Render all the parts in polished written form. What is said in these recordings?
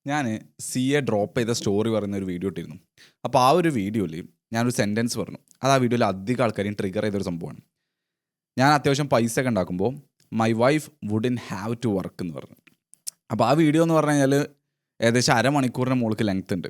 ഞാൻ CA drop ചെയ്ത story പറയുന്ന ഒരു വീഡിയോ ഇട്ടിരുന്നു. അപ്പോൾ ആ ഒരു വീഡിയോയിൽ ഞാനൊരു സെൻറ്റൻസ് പറഞ്ഞു. അത് ആ വീഡിയോയിൽ അധികം ആൾക്കാരെയും ട്രിഗർ ചെയ്തൊരു സംഭവമാണ്. ഞാൻ അത്യാവശ്യം പൈസ ഒക്കെ ഉണ്ടാക്കുമ്പോൾ my wife wouldn't have to work എന്ന് പറഞ്ഞു. അപ്പോൾ ആ വീഡിയോ എന്ന് പറഞ്ഞു കഴിഞ്ഞാൽ ഏകദേശം അരമണിക്കൂറിന് മുകളിൽ ലെങ്ത് ഉണ്ട്.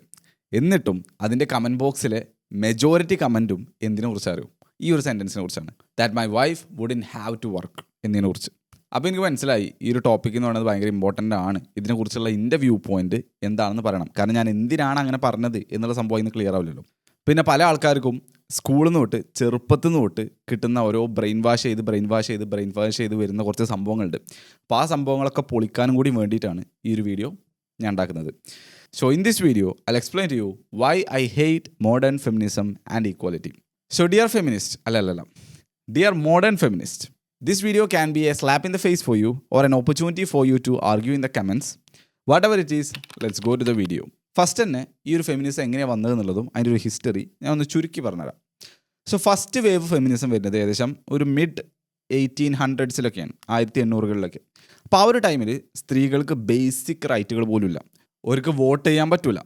എന്നിട്ടും അതിൻ്റെ കമൻറ്റ് ബോക്സിലെ മെജോറിറ്റി കമൻറ്റും എന്തിനെ കുറിച്ച് അറിയും? ഈ ഒരു സെൻറ്റൻസിനെ കുറിച്ചാണ്. That my wife wouldn't have to work എന്നതിനെ കുറിച്ച്. അപ്പോൾ എനിക്ക് മനസ്സിലായി ഈ ഒരു ടോപ്പിക് എന്ന് പറയുന്നത് ഭയങ്കര ഇമ്പോർട്ടൻ്റ് ആണ്. ഇതിനെക്കുറിച്ചുള്ള എൻ്റെ വ്യൂ പോയിന്റ് എന്താണെന്ന് പറയണം. കാരണം ഞാൻ എന്തിനാണ് അങ്ങനെ പറഞ്ഞത് എന്നുള്ള സംഭവം ഇന്ന് ക്ലിയർ ആവില്ലല്ലോ. പിന്നെ പല ആൾക്കാർക്കും സ്കൂളിൽ നിന്ന് തൊട്ട് ചെറുപ്പത്തിൽ നിന്ന് തൊട്ട് കിട്ടുന്ന ഓരോ ബ്രെയിൻ വാഷ് ചെയ്ത് വരുന്ന കുറച്ച് സംഭവങ്ങളുണ്ട്. അപ്പോൾ ആ സംഭവങ്ങളൊക്കെ പൊളിക്കാനും കൂടി വേണ്ടിയിട്ടാണ് ഈ ഒരു വീഡിയോ ഞാൻ ഉണ്ടാക്കുന്നത്. So in this video I explain to you why I hate modern feminism and equality. So dear feminist dear modern feminist, this video can be a slap in the face for you or an opportunity for you to argue in the comments. Whatever it is, let's go to the video. First തന്നെ ഈ ഒരു feminism എങ്ങനെയാണ് വന്നതെന്നുള്ളതും അതിൻ്റെ ഒരു history ഞാൻ ഒന്ന് ചുരുക്കി പറഞ്ഞുതരാം. സോ ഫസ്റ്റ് വേവ് ഫെമിനിസം വരുന്നത് ഏകദേശം ഒരു മിഡ് 1800s 1800s. അപ്പോൾ ആ ഒരു ടൈമിൽ സ്ത്രീകൾക്ക് ബേസിക് റൈറ്റുകൾ പോലും ഇല്ല. അവർക്ക് വോട്ട് ചെയ്യാൻ പറ്റില്ല,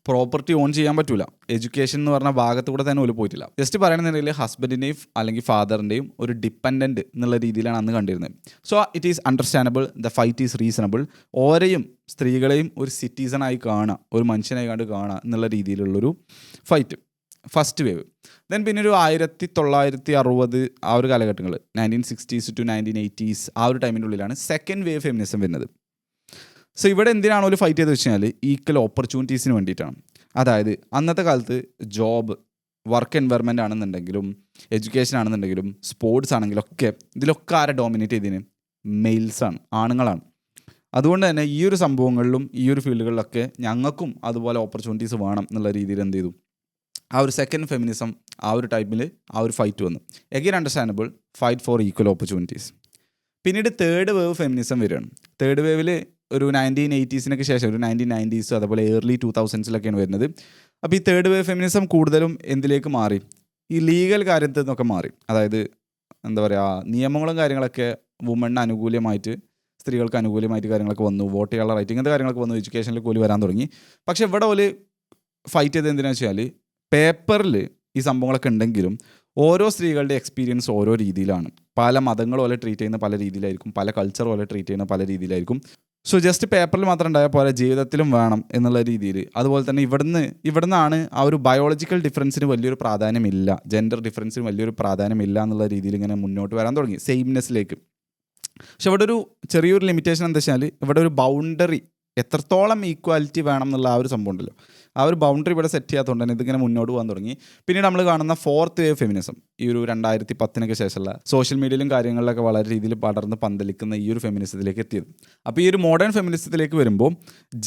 പ്രോപ്പർട്ടി ഓൺ ചെയ്യാൻ പറ്റില്ല, എഡ്യൂക്കേഷൻ എന്ന് പറഞ്ഞ ഭാഗത്ത് കൂടെ തന്നെ ഒരു പോയിട്ടില്ല. ജസ്റ്റ് പറയുന്നുണ്ടെങ്കിൽ ഹസ്ബൻഡിൻ്റെയും അല്ലെങ്കിൽ ഫാദറിൻ്റെയും ഒരു ഡിപ്പെൻഡൻറ്റ് എന്നുള്ള രീതിയിലാണ് അന്ന് കണ്ടിരുന്നത്. So it is understandable, the fight is reasonable. ഓരെയും സ്ത്രീകളെയും ഒരു സിറ്റിസണായി കാണുക, ഒരു മനുഷ്യനായി കണ്ട് കാണുക എന്നുള്ള രീതിയിലുള്ളൊരു ഫൈറ്റ് ഫസ്റ്റ് വേവ്. ദെൻ പിന്നെ ഒരു 1960 ആ ഒരു കാലഘട്ടങ്ങൾ 1960s to 1980s ആ ഒരു ടൈമിൻ്റെ ഉള്ളിലാണ് സെക്കൻഡ് വേവ് ഫെമിനിസം വരുന്നത്. സോ ഇവിടെ എന്തിനാണോ ഒരു ഫൈറ്റ് ചെയ്ത് വെച്ച് കഴിഞ്ഞാൽ ഈക്വൽ ഓപ്പർച്യൂണിറ്റീസിന് വേണ്ടിയിട്ടാണ്. അതായത് അന്നത്തെ കാലത്ത് ജോബ്, വർക്ക് എൻവയർമെൻ്റ് ആണെന്നുണ്ടെങ്കിലും എഡ്യൂക്കേഷൻ ആണെന്നുണ്ടെങ്കിലും സ്പോർട്സ് ആണെങ്കിലും ഒക്കെ ഇതിലൊക്കെ ആരെ ഡോമിനേറ്റ് ചെയ്തതിന്? മെയിൽസാണ്, ആണുങ്ങളാണ്. അതുകൊണ്ട് തന്നെ ഈ ഒരു സംഭവങ്ങളിലും ഈ ഒരു ഫീൽഡുകളിലൊക്കെ ഞങ്ങൾക്കും അതുപോലെ ഓപ്പർച്യൂണിറ്റീസ് വേണം എന്നുള്ള രീതിയിൽ എന്ത് ചെയ്തു? ആ ഒരു സെക്കൻഡ് ഫെമിനിസം ആ ഒരു ടൈമിൽ ആ ഒരു ഫൈറ്റ് വന്നു. Again understandable, fight for equal opportunities. പിന്നീട് തേർഡ് വേവ് ഫെമിനിസം വരികയാണ്. തേർഡ് വേവിൽ ഒരു 1980s ശേഷം ഒരു 1990s അതുപോലെ ഏർലി 2000s വരുന്നത്. അപ്പോൾ ഈ തേർഡ് വേവ് ഫെമിനിസം കൂടുതലും എന്തിലേക്ക് മാറി? ഈ ലീഗൽ കാര്യത്തിൽ നിന്നൊക്കെ മാറി. അതായത് എന്താ പറയുക, നിയമങ്ങളും കാര്യങ്ങളൊക്കെ വുമണിന് അനുകൂലമായിട്ട്, സ്ത്രീകൾക്ക് അനുകൂലമായിട്ട് കാര്യങ്ങളൊക്കെ വന്നു, വോട്ട് ചെയ്യാനുള്ള റൈറ്റ്, ഇങ്ങനത്തെ കാര്യങ്ങളൊക്കെ വന്നു, എഡ്യൂക്കേഷനിൽ കൂലി വരാൻ തുടങ്ങി. പക്ഷെ ഇവിടെ ഒരു ഫൈറ്റ് ചെയ്തത് എന്തിനാണെന്ന് വെച്ചാൽ പേപ്പറിൽ ഈ സംഭവങ്ങളൊക്കെ ഉണ്ടെങ്കിലും ഓരോ സ്ത്രീകളുടെ എക്സ്പീരിയൻസ് ഓരോ രീതിയിലാണ്. പല മതങ്ങൾ പോലെ ട്രീറ്റ് ചെയ്യുന്ന പല രീതിയിലായിരിക്കും, പല കൾച്ചർ പോലെ ട്രീറ്റ് ചെയ്യുന്ന പല രീതിയിലായിരിക്കും. സോ ജസ്റ്റ് പേപ്പറിൽ മാത്രം ഉണ്ടായാൽ പോലെ ജീവിതത്തിലും വേണം എന്നുള്ള രീതിയിൽ. അതുപോലെ തന്നെ ഇവിടുന്നാണ് ആ ഒരു ബയോളജിക്കൽ ഡിഫറൻസിന് വലിയൊരു പ്രാധാന്യമില്ല, ജെൻഡർ ഡിഫറൻസിന് വലിയൊരു പ്രാധാന്യമില്ല എന്നുള്ള രീതിയിൽ ഇങ്ങനെ മുന്നോട്ട് വരാൻ തുടങ്ങി സെയിംനെസ്സിലേക്ക്. പക്ഷെ ഇവിടെ ഒരു ചെറിയൊരു ലിമിറ്റേഷൻ എന്താ വെച്ചാൽ ഇവിടെ ഒരു ബൗണ്ടറി, എത്രത്തോളം ഈക്വാലിറ്റി വേണം എന്നുള്ള ആ ഒരു സംഭവം ഉണ്ടല്ലോ, ആ ഒരു ബൗണ്ടറി ഇവിടെ സെറ്റ് ചെയ്യാത്തതുകൊണ്ട് തന്നെ ഇതിങ്ങനെ മുന്നോട്ട് പോകാൻ തുടങ്ങി. പിന്നീട് നമ്മൾ കാണുന്ന ഫോർത്ത് വേവ് ഫെമിനിസം ഈ ഒരു 2010 ശേഷമുള്ള സോഷ്യൽ മീഡിയയിലും കാര്യങ്ങളിലൊക്കെ വളരെ രീതിയിൽ പടർന്ന് പന്തലിക്കുന്ന ഈ ഒരു ഫെമിനിസത്തിലേക്ക് എത്തിയത്. അപ്പോൾ ഈ ഒരു മോഡേൺ ഫെമിനിസത്തിലേക്ക് വരുമ്പോൾ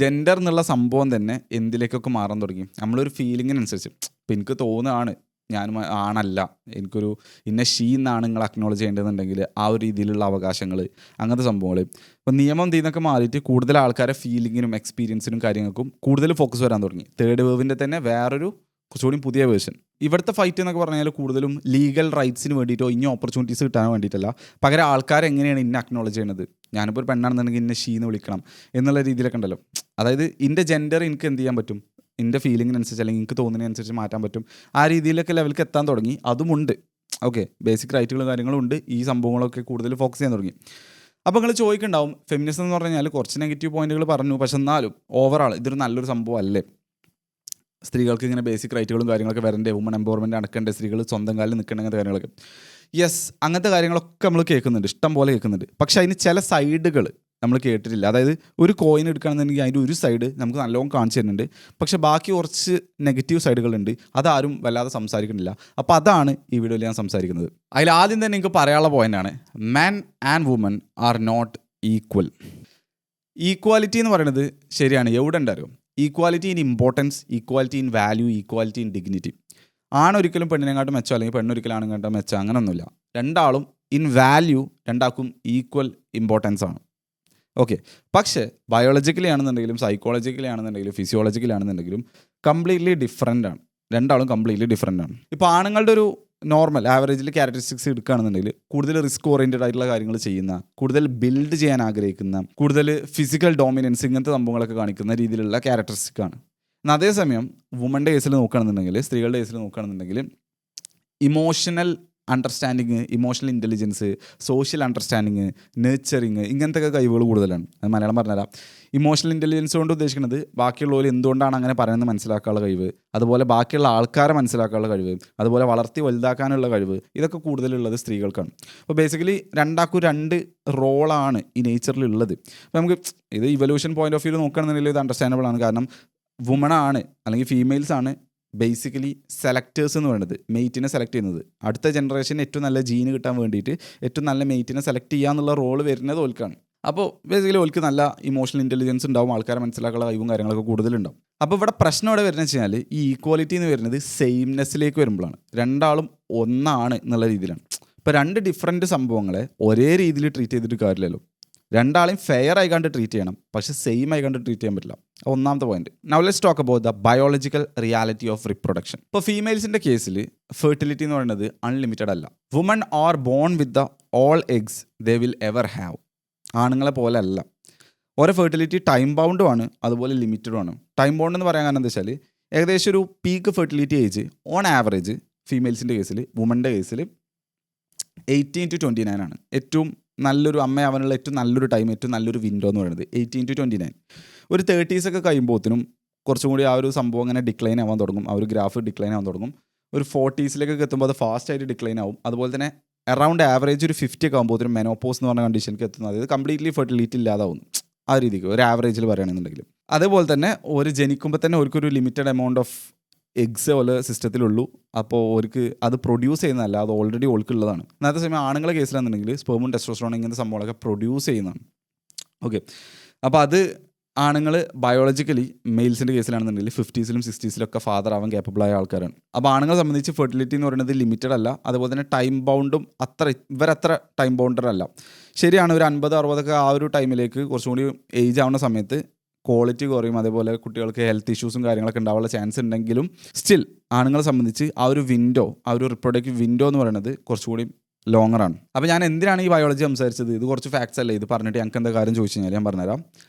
ജെൻഡർ എന്നുള്ള സംഭവം തന്നെ എന്തിലേക്കൊക്കെ മാറാൻ തുടങ്ങി? നമ്മളൊരു ഫീലിങ്ങിനനുസരിച്ച്. ഇപ്പം എനിക്ക് തോന്നുകയാണ് ഞാനും ആണല്ല, എനിക്കൊരു ഇന്ന ഷീ എന്നാണ് നിങ്ങൾ അക്നോളജ് ചെയ്യേണ്ടതെന്നുണ്ടെങ്കിൽ ആ ഒരു രീതിയിലുള്ള അവകാശങ്ങൾ, അങ്ങനത്തെ സംഭവങ്ങൾ. ഇപ്പോൾ നിയമം തീന്നൊക്കെ മാറിയിട്ട് കൂടുതൽ ആൾക്കാരെ ഫീലിങ്ങിനും എക്സ്പീരിയൻസിനും കാര്യങ്ങൾക്കും കൂടുതൽ ഫോക്കസ് വരാൻ തുടങ്ങി. തേർഡ് വേവിൻ്റെ തന്നെ വേറൊരു കുറച്ചുകൂടി പുതിയ വേർഷൻ. ഇവിടുത്തെ ഫൈറ്റ് എന്നൊക്കെ പറഞ്ഞാൽ കൂടുതലും ലീഗൽ റൈറ്റ്സിന് വേണ്ടിയിട്ടോ ഇനി ഓപ്പർച്യൂണിറ്റീസ് കിട്ടാൻ വേണ്ടിയിട്ടല്ല, പകരം ആൾക്കാർ എങ്ങനെയാണ് ഇന്നെ അക്നോളജ് ചെയ്യുന്നത്. ഞാനിപ്പോൾ ഒരു പെണ്ണാണെന്നുണ്ടെങ്കിൽ ഇന്നെ ഷീ എന്ന് വിളിക്കണം എന്നുള്ള രീതിയിലൊക്കെ ഉണ്ടല്ലോ. അതായത് ഇൻ്റെ ജെൻഡർ എനിക്ക് എന്ത് ചെയ്യാൻ പറ്റും, എൻ്റെ ഫീലിങ്ങിനനുസരിച്ച് അല്ലെങ്കിൽ എനിക്ക് തോന്നുന്നതിനനുസരിച്ച് മാറ്റാൻ പറ്റും. ആ രീതിയിലൊക്കെ ലെവലിലേക്ക് എത്താൻ തുടങ്ങി. അതുമുണ്ട്, ഓക്കെ, ബേസിക് റൈറ്റുകളും കാര്യങ്ങളും ഉണ്ട്. ഈ സംഭവങ്ങളൊക്കെ കൂടുതൽ ഫോക്കസ് ചെയ്യാൻ തുടങ്ങി. അപ്പോൾ നിങ്ങൾ ചോദിക്കുന്നുണ്ടാവും, ഫെമിനിസം എന്ന് പറഞ്ഞാൽ കുറച്ച് നെഗറ്റീവ് പോയിന്റുകൾ പറഞ്ഞു, പക്ഷെ എന്നാലും ഓവറാൾ ഇതൊരു നല്ലൊരു സംഭവം അല്ലേ? സ്ത്രീകൾക്ക് ഇങ്ങനെ ബേസിക് റൈറ്റുകളും കാര്യങ്ങളൊക്കെ വരണ്ടേ, വുമൺ എംപവർമെൻറ്റ് നടക്കേണ്ട, സ്ത്രീകൾ സ്വന്തം കാലിൽ നിൽക്കേണ്ട, അങ്ങനത്തെ കാര്യങ്ങളൊക്കെ. യെസ്, അങ്ങനത്തെ കാര്യങ്ങളൊക്കെ നമ്മൾ കേൾക്കുന്നുണ്ട്, ഇഷ്ടം പോലെ കേൾക്കുന്നുണ്ട്. പക്ഷേ അതിന് ചില സൈഡുകൾ നമ്മൾ കേട്ടിട്ടില്ല. അതായത് ഒരു കോയിൻ എടുക്കുകയാണെന്നുണ്ടെങ്കിൽ അതിൻ്റെ ഒരു സൈഡ് നമുക്ക് നല്ലോണം കാണിച്ചു തരുന്നുണ്ട്, പക്ഷെ ബാക്കി കുറച്ച് നെഗറ്റീവ് സൈഡുകളുണ്ട്, അതാരും വല്ലാതെ സംസാരിക്കുന്നില്ല. അപ്പോൾ അതാണ് ഈ വീഡിയോയിൽ ഞാൻ സംസാരിക്കുന്നത്. അതിൽ ആദ്യം തന്നെ എനിക്ക് പറയാനുള്ള പോയിൻ്റാണ്, man and woman are not equal. Equality എന്ന് പറയുന്നത് ശരിയാണ്, എവിടെ ഉണ്ടാവും equality in importance, equality in value, equality in dignity. ആണൊരിക്കലും പെണ്ണിനെക്കാട്ടും മെച്ചം അല്ലെങ്കിൽ പെണ്ണൊരിക്കലും ആണെങ്കാട്ടും മെച്ചം, അങ്ങനെയൊന്നുമില്ല. രണ്ടാളും ഇൻ വാല്യൂ രണ്ടാൾക്കും ഈക്വൽ ഇമ്പോർട്ടൻസ് ആണ്. ഓക്കെ, പക്ഷേ ബയോളജിക്കലി ആണെന്നുണ്ടെങ്കിലും സൈക്കോളജിക്കലി ആണെന്നുണ്ടെങ്കിലും ഫിസിയോളജിക്കലി ആണെന്നുണ്ടെങ്കിലും കംപ്ലീറ്റ്ലി ഡിഫറെൻ്റ് ആണ്. രണ്ടാളും കംപ്ലീറ്റ്ലി ഡിഫറെൻ്റ് ആണ്. ഇപ്പോൾ ആണുങ്ങളുടെ ഒരു നോർമൽ ആവറേജിൽ ക്യാരക്ടറിസ്റ്റിക്സ് എടുക്കുകയാണെന്നുണ്ടെങ്കിൽ കൂടുതൽ റിസ്ക് ഓറിയൻറ്റഡ് ആയിട്ടുള്ള കാര്യങ്ങൾ ചെയ്യുന്ന, കൂടുതൽ ബിൽഡ് ചെയ്യാൻ ആഗ്രഹിക്കുന്ന, കൂടുതൽ ഫിസിക്കൽ ഡോമിനൻസ് ഇങ്ങനത്തെ സംഭവങ്ങളൊക്കെ കാണിക്കുന്ന രീതിയിലുള്ള ക്യാരക്ടറിസ്റ്റിക് ആണ്. എന്നാൽ അതേസമയം വുമൻ്റെ കേസിൽ നോക്കുകയാണെന്നുണ്ടെങ്കിൽ, സ്ത്രീകളുടെ കേസിൽ നോക്കുകയാണെന്നുണ്ടെങ്കിൽ emotional understanding, emotional intelligence, social understanding, nurturing, ഇങ്ങനത്തെ ഒക്കെ കഴിവുകൾ കൂടുതലാണ്. അത് മലയാളം പറഞ്ഞുതരാം. ഇമോഷണൽ ഇൻ്റലിജൻസ് കൊണ്ട് ഉദ്ദേശിക്കുന്നത് ബാക്കിയുള്ളവർ എന്തുകൊണ്ടാണ് അങ്ങനെ പറയുന്നത് മനസ്സിലാക്കാനുള്ള കഴിവ്, അതുപോലെ ബാക്കിയുള്ള ആൾക്കാരെ മനസ്സിലാക്കാനുള്ള കഴിവ്, അതുപോലെ വളർത്തി വലുതാക്കാനുള്ള കഴിവ്, ഇതൊക്കെ കൂടുതലുള്ളത് സ്ത്രീകൾക്കാണ്. അപ്പോൾ ബേസിക്കലി രണ്ടാൾക്കും രണ്ട് റോളാണ് ഈ നേച്ചറിലുള്ളത്. അപ്പോൾ നമുക്ക് ഇത് ഇവല്യൂഷൻ പോയിന്റ് ഓഫ് വ്യൂ നോക്കുകയാണെന്നുണ്ടെങ്കിൽ ഇത് അണ്ടർസ്റ്റാൻഡബിൾ ആണ്. കാരണം വുമണാണ് അല്ലെങ്കിൽ ഫീമെയിൽസ് ആണ് ബേസിക്കലി സെലക്ടേഴ്സ് എന്ന് പറയുന്നത്, മെയ്റ്റിനെ സെലക്ട് ചെയ്യുന്നത്. അടുത്ത ജനറേഷന് ഏറ്റവും നല്ല ജീന് കിട്ടാൻ വേണ്ടിയിട്ട് ഏറ്റവും നല്ല മെയ്റ്റിനെ സെലക്ട് ചെയ്യുക എന്നുള്ള റോള് വരുന്നത് ഓൽക്കാണ്. അപ്പോൾ ബേസിക്കലി ഓൽക്ക് നല്ല ഇമോഷണൽ ഇൻ്റലിജൻസ് ഉണ്ടാവും, ആൾക്കാരെ മനസ്സിലാക്കാനുള്ള കഴിവും കാര്യങ്ങളൊക്കെ കൂടുതലുണ്ടാവും. അപ്പോൾ ഇവിടെ പ്രശ്നം ഇവിടെ വരുന്നത് വെച്ച് കഴിഞ്ഞാൽ ഈ ഈക്വാലിറ്റി എന്ന് വരുന്നത് സെയിംനെസ്സിലേക്ക് വരുമ്പോഴാണ്. രണ്ടാളും ഒന്നാണ് എന്നുള്ള രീതിയിലാണ്. ഇപ്പോൾ രണ്ട് ഡിഫറെൻറ്റ് സംഭവങ്ങളെ ഒരേ രീതിയിൽ ട്രീറ്റ് ചെയ്തിട്ട് കാര്യമില്ലല്ലോ. രണ്ടാളെയും ഫെയർ ആയി കണ്ട് ട്രീറ്റ് ചെയ്യണം, പക്ഷെ സെയിം ആയി കണ്ട് ട്രീറ്റ് ചെയ്യാൻ പറ്റില്ല. ഒന്നാമത്തെ point. Now let's talk about the biological reality of reproduction. ഇപ്പോൾ ഫീമെയിൽസിൻ്റെ കേസിൽ ഫെർട്ടിലിറ്റി എന്ന് പറയുന്നത് അൺലിമിറ്റഡ് അല്ല. Woman R bone with the all eggs they will ever have. ആണുങ്ങളെ പോലെ അല്ല. ഓരോ ഫെർട്ടിലിറ്റി ടൈം ബൗണ്ടുമാണ്, അതുപോലെ ലിമിറ്റഡും ആണ്. ടൈം ബൗണ്ട് എന്ന് പറയാൻ കാരണം എന്താ വെച്ചാൽ ഏകദേശം ഒരു peak fertility age on average ഫീമെയിൽസിൻ്റെ കേസിൽ, വുമൻ്റെ കേസിൽ 18 to 29 ആണ്. ഏറ്റവും നല്ലൊരു അമ്മയാവാനുള്ള ഏറ്റവും നല്ലൊരു ടൈം, ഏറ്റവും നല്ലൊരു വിൻഡോ എന്ന് പറയുന്നത് 18 to 29. ഒരു 30s ഒക്കെ കഴിയുമ്പോഴത്തേനും കുറച്ചും കൂടി ആ ഒരു സംഭവം അങ്ങനെ ഡിക്ലൈൻ ആവാൻ തുടങ്ങും, ആ ഒരു ഗ്രാഫ് ഡിക്ലൈൻ ആവാൻ തുടങ്ങും. ഒരു 40s എത്തുമ്പോൾ അത് ഫാസ്റ്റായിട്ട് ഡിക്ലൈൻ ആവും. അതുപോലെ തന്നെ അറൗണ്ട് ആവറേജ് ഒരു 50 ഒക്കെ ആകുമ്പോഴത്തേനും മെനോപോസ് എന്ന് പറഞ്ഞ കണ്ടീഷനിലേക്ക് എത്തുന്നത്, അതായത് കംപ്ലീറ്റ്ലി ഫെർട്ടിലിറ്റി ഇല്ലാതാവുന്നു ആ രീതിക്ക് ഒരു ആവറേജിൽ പറയുകയാണെന്നുണ്ടെങ്കിൽ. അതേപോലെ തന്നെ ഒരു ജനിക്കുമ്പോൾ തന്നെ അവർക്കൊരു ലിമിറ്റഡ് എമൗണ്ട് ഓഫ് എഗ്സ് പോലെ സിസ്റ്റത്തിലുള്ളൂ. അപ്പോൾ അവർക്ക് അത് പ്രൊഡ്യൂസ് ചെയ്യുന്നതല്ല, അത് ഓൾറെഡി ഓൾക്കുള്ളതാണ്. അന്നത്തെ സമയം ആണുങ്ങളെ കേസിലാണെന്നുണ്ടെങ്കിൽ സ്പെർമും ടെസ്റ്റോസ്റ്ററോൺ ഇങ്ങനത്തെ സംഭവങ്ങളൊക്കെ പ്രൊഡ്യൂസ് ചെയ്യുന്നതാണ്. ഓക്കെ, അപ്പോൾ അത് ആണുങ്ങൾ ബയോളജിക്കലി മെയിൽസിൻ്റെ കേസിലാണെന്നുണ്ടെങ്കിൽ 50s 60s ഫാദർ ആവാൻ കേപ്പബിളായ ആൾക്കാരാണ്. അപ്പോൾ ആണുങ്ങളെ സംബന്ധിച്ച് ഫെർട്ടിലിറ്റി എന്ന് പറയുന്നത് ലിമിറ്റഡ് അല്ല, അതുപോലെ തന്നെ ടൈം ബൗണ്ടും ഇവരത്ര ടൈം ബൗണ്ടഡ് അല്ല. ശരിയാണ്, ഒരു 50-60 ആ ഒരു ടൈമിലേക്ക് കുറച്ചും കൂടി ഏജ് ആവുന്ന സമയത്ത് ക്വാളിറ്റി കുറയും, അതേപോലെ കുട്ടികൾക്ക് ഹെൽത്ത് ഇഷ്യൂസും കാര്യങ്ങളൊക്കെ ഉണ്ടാവാനുള്ള ചാൻസ് ഉണ്ടെങ്കിലും സ്റ്റിൽ ആണുങ്ങളെ സംബന്ധിച്ച് ആ ഒരു വിൻഡോ, ആ ഒരു റിപ്രൊഡക്റ്റീവ് വിൻഡോ എന്ന് പറയുന്നത് കുറച്ചുകൂടി ലോങ്ങറാണ്. അപ്പോൾ ഞാൻ എന്തിനാണ് ഈ ബയോളജി സംസാരിച്ചത്? ഇത് കുറച്ച് ഫാക്ട്സ് അല്ലേ, ഇത് പറഞ്ഞിട്ട് ഞങ്ങൾക്ക് എന്താ കാര്യം ചോദിച്ചു കഴിഞ്ഞാൽ ഞാൻ പറഞ്ഞുതരാം.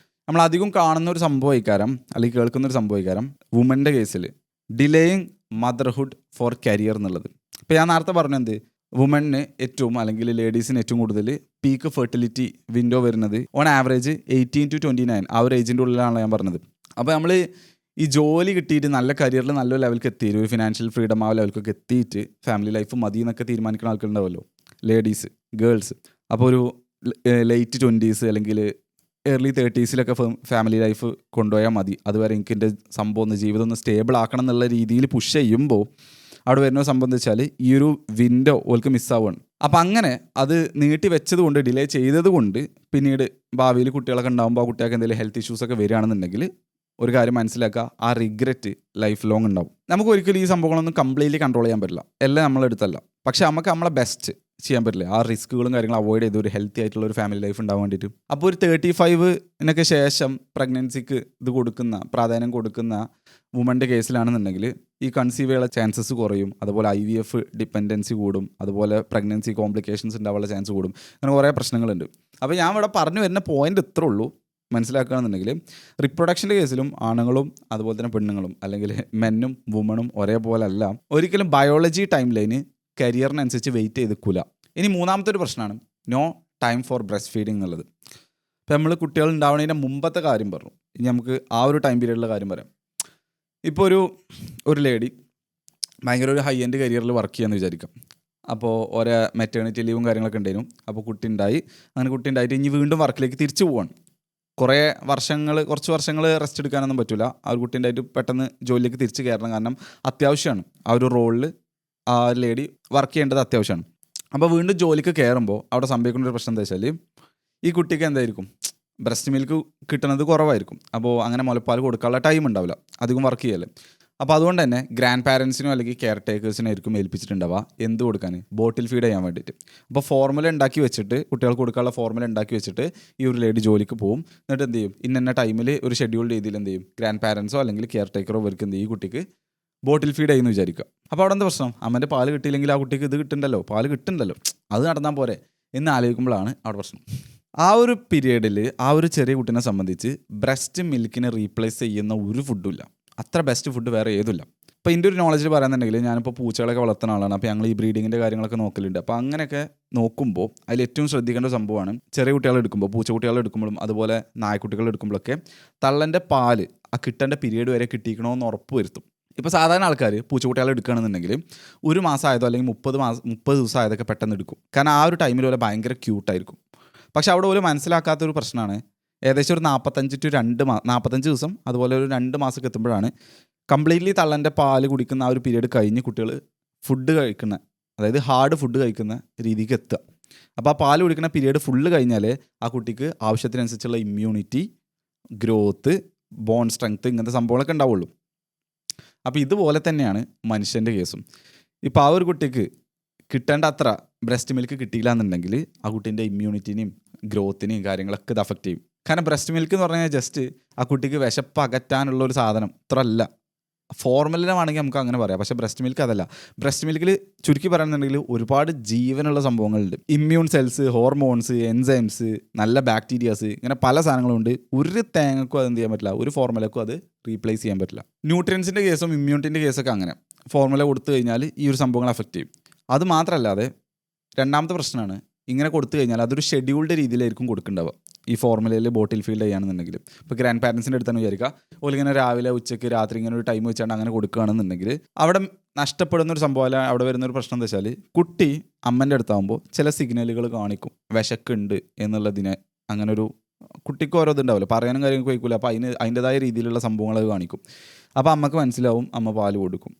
നമ്മൾ അധികം കാണുന്ന ഒരു സംഭവം അല്ലെങ്കിൽ കേൾക്കുന്ന ഒരു സംഭവം വുമൻ്റെ കേസിൽ ഡിലേയിങ് മദർഹുഡ് ഫോർ കരിയർ എന്നുള്ളത്. ഇപ്പോൾ ഞാൻ നേരത്തെ പറഞ്ഞു എന്ത്, വുമണിന് ഏറ്റവും അല്ലെങ്കിൽ ലേഡീസിന് ഏറ്റവും കൂടുതൽ പീക്ക് ഫെർട്ടിലിറ്റി വിൻഡോ വരുന്നത് ഓൺ ആവറേജ് 18 to 29 ആ ഒരു ഏജിൻ്റെ ഉള്ളിലാണ് ഞാൻ പറഞ്ഞത്. അപ്പോൾ നമ്മൾ ഈ ജോലി കിട്ടിയിട്ട് നല്ല കരിയറിൽ നല്ലൊരു ലെവലിലേക്ക് എത്തിയിട്ട് ഒരു ഫിനാൻഷ്യൽ ഫ്രീഡം ആ ലെവലിലേക്ക് എത്തിയിട്ട് ഫാമിലി ലൈഫ് മതി എന്നൊക്കെ തീരുമാനിക്കുന്ന ആൾക്കാരുണ്ടാവുമല്ലോ, ലേഡീസ്, ഗേൾസ്. അപ്പോൾ ഒരു ലേറ്റ് 20s അല്ലെങ്കിൽ ഏർലി 30s ഫാമിലി ലൈഫ് കൊണ്ടുപോയാൽ മതി, അതുവരെ എനിക്ക് എൻ്റെ സംഭവം ഒന്ന് ജീവിതം ഒന്ന് സ്റ്റേബിൾ ആക്കണം എന്നുള്ള രീതിയിൽ പുഷ് ചെയ്യുമ്പോൾ അവിടെ വരുന്ന സംഭവം എന്ന് വെച്ചാൽ ഈ ഒരു വിൻഡോ ഓൾക്ക് മിസ്സാവുകയാണ്. അപ്പം അങ്ങനെ അത് നീട്ടി വെച്ചത് കൊണ്ട്, ഡിലേ ചെയ്തത് കൊണ്ട് പിന്നീട് ഭാവിയിൽ കുട്ടികളൊക്കെ ഉണ്ടാകുമ്പോൾ ആ കുട്ടികൾക്ക് എന്തെങ്കിലും ഹെൽത്ത് ഇഷ്യൂസൊക്കെ വരികയാണെന്നുണ്ടെങ്കിൽ ഒരു കാര്യം മനസ്സിലാക്കുക, ആ റിഗ്രറ്റ് ലൈഫ് ലോങ് ഉണ്ടാവും. നമുക്ക് ഒരിക്കലും ഈ സംഭവങ്ങളൊന്നും കംപ്ലീറ്റ്ലി കൺട്രോൾ ചെയ്യാൻ പറ്റില്ല, എല്ലാം നമ്മളെടുത്തല്ല. പക്ഷേ നമുക്ക് നമ്മളെ ബെസ്റ്റ് ചെയ്യാൻ പറ്റില്ല, ആ റിസ്കുകളും കാര്യങ്ങളും അവോയ്ഡ് ചെയ്ത് ഒരു ഹെൽത്തി ആയിട്ടുള്ള ഒരു ഫാമിലി ലൈഫ് ഉണ്ടാവാൻ വേണ്ടിയിട്ട്. അപ്പോൾ ഒരു 35 ശേഷം പ്രഗ്നൻസിക്ക് ഇത് കൊടുക്കുന്ന, പ്രാധാന്യം കൊടുക്കുന്ന വുമൻ്റെ കേസിലാണെന്നുണ്ടെങ്കിൽ ഈ കൺസീവ് ചെയ്യാനുള്ള ചാൻസസ് കുറയും, അതുപോലെ IVF ഡിപ്പെൻഡൻസി കൂടും, അതുപോലെ പ്രഗ്നൻസി കോംപ്ലിക്കേഷൻസ് ഉണ്ടാവാനുള്ള ചാൻസ് കൂടും. അങ്ങനെ കുറേ പ്രശ്നങ്ങളുണ്ട്. അപ്പോൾ ഞാൻ ഇവിടെ പറഞ്ഞു വരുന്ന പോയിന്റ് ഇത്രേ ഉള്ളൂ. മനസ്സിലാക്കുകയാണെന്നുണ്ടെങ്കിൽ റിപ്രൊഡക്ഷൻ്റെ കേസിലും ആണുങ്ങളും അതുപോലെ തന്നെ പെണ്ണുങ്ങളും അല്ലെങ്കിൽ മെന്നും വുമണും ഒരേപോലെ അല്ല. ഒരിക്കലും ബയോളജി ടൈം ലൈന് കരിയറിനനുസരിച്ച് വെയിറ്റ് ചെയ്തിക്കില്ല. ഇനി മൂന്നാമത്തെ ഒരു പ്രശ്നമാണ് no time for breastfeeding എന്നുള്ളത്. ഇപ്പോൾ നമ്മൾ കുട്ടികൾ ഉണ്ടാവുന്നതിൻ്റെ മുമ്പത്തെ കാര്യം പറഞ്ഞു, ഇനി നമുക്ക് ആ ഒരു ടൈം പീരീഡിലെ കാര്യം പറയാം. ഇപ്പോൾ ഒരു ലേഡി ഭയങ്കര ഒരു ഹൈ എൻഡ് കരിയറിൽ വർക്ക് ചെയ്യാമെന്ന് വിചാരിക്കാം. അപ്പോൾ ഓരോ മെറ്റേണിറ്റി ലീവും കാര്യങ്ങളൊക്കെ ഉണ്ടായിരുന്നു. അപ്പോൾ കുട്ടി ഉണ്ടായിട്ട് ഇനി വീണ്ടും വർക്കിലേക്ക് തിരിച്ചു പോവാണ്. കുറച്ച് വർഷങ്ങൾ റെസ്റ്റ് എടുക്കാനൊന്നും പറ്റില്ല. ആ ഒരു കുട്ടി ഉണ്ടായിട്ട് പെട്ടെന്ന് ജോലിയിലേക്ക് തിരിച്ച് കയറണം, കാരണം അത്യാവശ്യമാണ് ആ ഒരു റോളിൽ ആ ലേഡി വർക്ക് ചെയ്യേണ്ടത് അത്യാവശ്യമാണ്. അപ്പോൾ വീണ്ടും ജോലിക്ക് കയറുമ്പോൾ അവിടെ സംഭവിക്കുന്ന ഒരു പ്രശ്നം എന്താ വെച്ചാൽ ഈ കുട്ടിക്ക് എന്തായിരിക്കും, ബ്രസ്റ്റ് മിൽക്ക് കിട്ടുന്നത് കുറവായിരിക്കും. അപ്പോൾ അങ്ങനെ മുലപ്പാൽ കൊടുക്കാനുള്ള ടൈം ഉണ്ടാവില്ല, അധികം വർക്ക് ചെയ്യല്ലേ. അപ്പോൾ അതുകൊണ്ട് തന്നെ ഗ്രാൻഡ് പാരൻസിനോ അല്ലെങ്കിൽ കെയർ ടേക്കേഴ്സിനോ ആയിരിക്കും ഏൽപ്പിച്ചിട്ടുണ്ടാവുക എന്ത് കൊടുക്കാൻ, ബോട്ടിൽ ഫീഡ് ചെയ്യാൻ വേണ്ടിയിട്ട്. അപ്പോൾ ഫോർമുല ഉണ്ടാക്കി വെച്ചിട്ട്, കുട്ടികൾക്ക് കൊടുക്കാനുള്ള ഫോർമുല ഉണ്ടാക്കി വെച്ചിട്ട് ഈ ഒരു ലേഡി ജോലിക്ക് പോകും. എന്നിട്ട് എന്ത് ചെയ്യും, ഇന്ന ടൈമിൽ ഒരു ഷെഡ്യൂൾ രീതിയിൽ എന്ത് ചെയ്യും, ഗ്രാൻഡ് പാരൻസോ അല്ലെങ്കിൽ കെയർ ടേക്കറോ ഇവർക്ക് എന്ത് ചെയ്യും, ഈ കുട്ടിക്ക് ബോട്ടിൽ ഫീഡ് ചെയ്യുന്നു വിചാരിക്കുക. അപ്പോൾ അവിടെ എന്താ പ്രശ്നം? അമ്മൻ്റെ പാല് കിട്ടിയില്ലെങ്കിൽ ആ കുട്ടിക്ക് ഇത് കിട്ടുന്നുണ്ടല്ലോ, പാല് കിട്ടുന്നുണ്ടല്ലോ, അത് നടന്നാൽ പോരെ എന്ന് ആലോചിക്കുമ്പോഴാണ് അവിടെ പ്രശ്നം. ആ ഒരു പീരിയഡിൽ ആ ഒരു ചെറിയ കുട്ടീനെ സംബന്ധിച്ച് ബ്രസ്റ്റ് മിൽക്കിനെ റീപ്ലേസ് ചെയ്യുന്ന ഒരു ഫുഡും ഇല്ല. അത്ര ബെസ്റ്റ് ഫുഡ് വേറെ ഏതുമില്ല. ഇപ്പോൾ എൻ്റെ ഒരു നോളജിൽ പറയാന്നുണ്ടെങ്കിൽ ഞാനിപ്പോൾ പൂച്ചകളൊക്കെ വളർത്തുന്ന ആളാണ്. അപ്പോൾ ഞങ്ങൾ ഈ ബ്രീഡിങ്ങിൻ്റെ കാര്യങ്ങളൊക്കെ നോക്കലുണ്ട്. അപ്പോൾ അങ്ങനെയൊക്കെ നോക്കുമ്പോൾ അതിൽ ഏറ്റവും ശ്രദ്ധിക്കേണ്ട സംഭവമാണ് ചെറിയ കുട്ടികളെ എടുക്കുമ്പോൾ, പൂച്ചക്കുട്ടികളെ എടുക്കുമ്പോഴും അതുപോലെ നായ്ക്കുട്ടികളെ എടുക്കുമ്പോഴൊക്കെ തള്ളൻ്റെ പാല് ആ കിട്ടേണ്ട പീരീഡ് വരെ കിട്ടിക്കണമെന്ന് ഉറപ്പ് വരുത്തും. ഇപ്പോൾ സാധാരണ ആൾക്കാർ പൂച്ചക്കുട്ടികളെ എടുക്കുകയാണെന്നുണ്ടെങ്കിൽ 1 മാസം ആയതോ അല്ലെങ്കിൽ 30 ദിവസം ആയതൊക്കെ പെട്ടെന്ന് എടുക്കും. കാരണം ആ ഒരു ടൈമിൽ പോലെ ഭയങ്കര ക്യൂട്ടായിരിക്കും. പക്ഷെ അവിടെ പോലും മനസ്സിലാക്കാത്തൊരു പ്രശ്നമാണ് ഏകദേശം ഒരു 45 ദിവസം അതുപോലെ ഒരു 2 മാസമൊക്കെ എത്തുമ്പോഴാണ് കംപ്ലീറ്റ്ലി തള്ളൻ്റെ പാല് കുടിക്കുന്ന ആ ഒരു പീരീഡ് കഴിഞ്ഞ് കുട്ടികൾ ഫുഡ് കഴിക്കുന്ന, അതായത് ഹാർഡ് ഫുഡ് കഴിക്കുന്ന രീതിക്ക് എത്തുക. അപ്പോൾ ആ പാല് കുടിക്കുന്ന പീരീഡ് ഫുള്ള് കഴിഞ്ഞാൽ ആ കുട്ടിക്ക് ആവശ്യത്തിനനുസരിച്ചുള്ള ഇമ്മ്യൂണിറ്റി, ഗ്രോത്ത്, ബോൺ സ്ട്രെങ്ത്ത് ഇങ്ങനത്തെ സംഭവങ്ങളൊക്കെ ഉണ്ടാവുള്ളൂ. അപ്പോൾ ഇതുപോലെ തന്നെയാണ് മനുഷ്യൻ്റെ കേസും. ഇപ്പോൾ ആ ഒരു കുട്ടിക്ക് കിട്ടേണ്ട അത്ര ബ്രസ്റ്റ് മിൽക്ക് കിട്ടിയില്ല എന്നുണ്ടെങ്കിൽ ആ കുട്ടീൻ്റെ ഇമ്മ്യൂണിറ്റിനെയും ഗ്രോത്തിനെയും കാര്യങ്ങളൊക്കെ ഇത് അഫക്റ്റ് ചെയ്യും. കാരണം ബ്രസ്റ്റ് മിൽക്ക് എന്ന് പറഞ്ഞു കഴിഞ്ഞാൽ ജസ്റ്റ് ആ കുട്ടിക്ക് വിശപ്പ് അകറ്റാനുള്ള ഒരു സാധനം അത്ര അല്ല. ഫോർമുലമാണെങ്കിൽ നമുക്ക് അങ്ങനെ പറയാം, പക്ഷേ ബ്രസ്റ്റ് മിൽക്ക് അതല്ല. ബ്രസ്റ്റ് മിൽക്കിൽ ചുരുക്കി പറയുന്നുണ്ടെങ്കിൽ ഒരുപാട് ജീവനുള്ള സംഭവങ്ങളുണ്ട്. ഇമ്മ്യൂൺ സെൽസ്, ഹോർമോൺസ്, എൻസൈംസ്, നല്ല ബാക്ടീരിയാസ്, ഇങ്ങനെ പല സാധനങ്ങളുണ്ട്. ഒരു തേങ്ങക്കും അത് എന്ത് ചെയ്യാൻ പറ്റില്ല, ഒരു ഫോർമുലക്കും അത് റീപ്ലേസ് ചെയ്യാൻ പറ്റില്ല. ന്യൂട്രിയൻസിൻ്റെ കേസും ഇമ്മ്യൂണിറ്റിൻ്റെ കേസൊക്കെ അങ്ങനെ ഫോർമുല കൊടുത്തു കഴിഞ്ഞാൽ ഈ ഒരു സംഭവങ്ങൾ അഫക്റ്റ് ചെയ്യും. അത് മാത്രമല്ലാതെ രണ്ടാമത്തെ പ്രശ്നമാണ്, ഇങ്ങനെ കൊടുത്തു കഴിഞ്ഞാൽ അതൊരു ഷെഡ്യൂൾഡ് രീതിയിലായിരിക്കും കൊടുക്കേണ്ടത്. ഈ ഫോർമുലയിൽ ബോട്ടിൽ ഫീൽഡ് ചെയ്യുകയാണെന്നുണ്ടെങ്കിൽ ഇപ്പോൾ ഗ്രാൻഡ് പാരൻസിൻ്റെ അടുത്താണ് വിചാരിക്കുക, ഓലിങ്ങനെ രാവിലെ ഉച്ചയ്ക്ക് രാത്രി ഇങ്ങനെ ഒരു ടൈം വെച്ചാണ്ട് അങ്ങനെ കൊടുക്കുകയാണെന്നുണ്ടെങ്കിൽ അവിടെ നഷ്ടപ്പെടുന്ന ഒരു സംഭവം, അവിടെ വരുന്നൊരു പ്രശ്നം എന്താ വെച്ചാൽ കുട്ടി അമ്മൻ്റെ അടുത്താകുമ്പോൾ ചില സിഗ്നലുകൾ കാണിക്കും വിശക്കുണ്ട് എന്നുള്ളതിനെ. അങ്ങനെ ഒരു കുട്ടിക്ക് ഓരോ ഇതുണ്ടാവില്ല, പറയാനും കാര്യങ്ങൾക്ക് വയ്ക്കില്ല. അപ്പോൾ അതിൻ്റെതായ രീതിയിലുള്ള സംഭവങ്ങൾ കാണിക്കും. അപ്പോൾ അമ്മക്ക് മനസ്സിലാവും, അമ്മ പാല് കൊടുക്കും.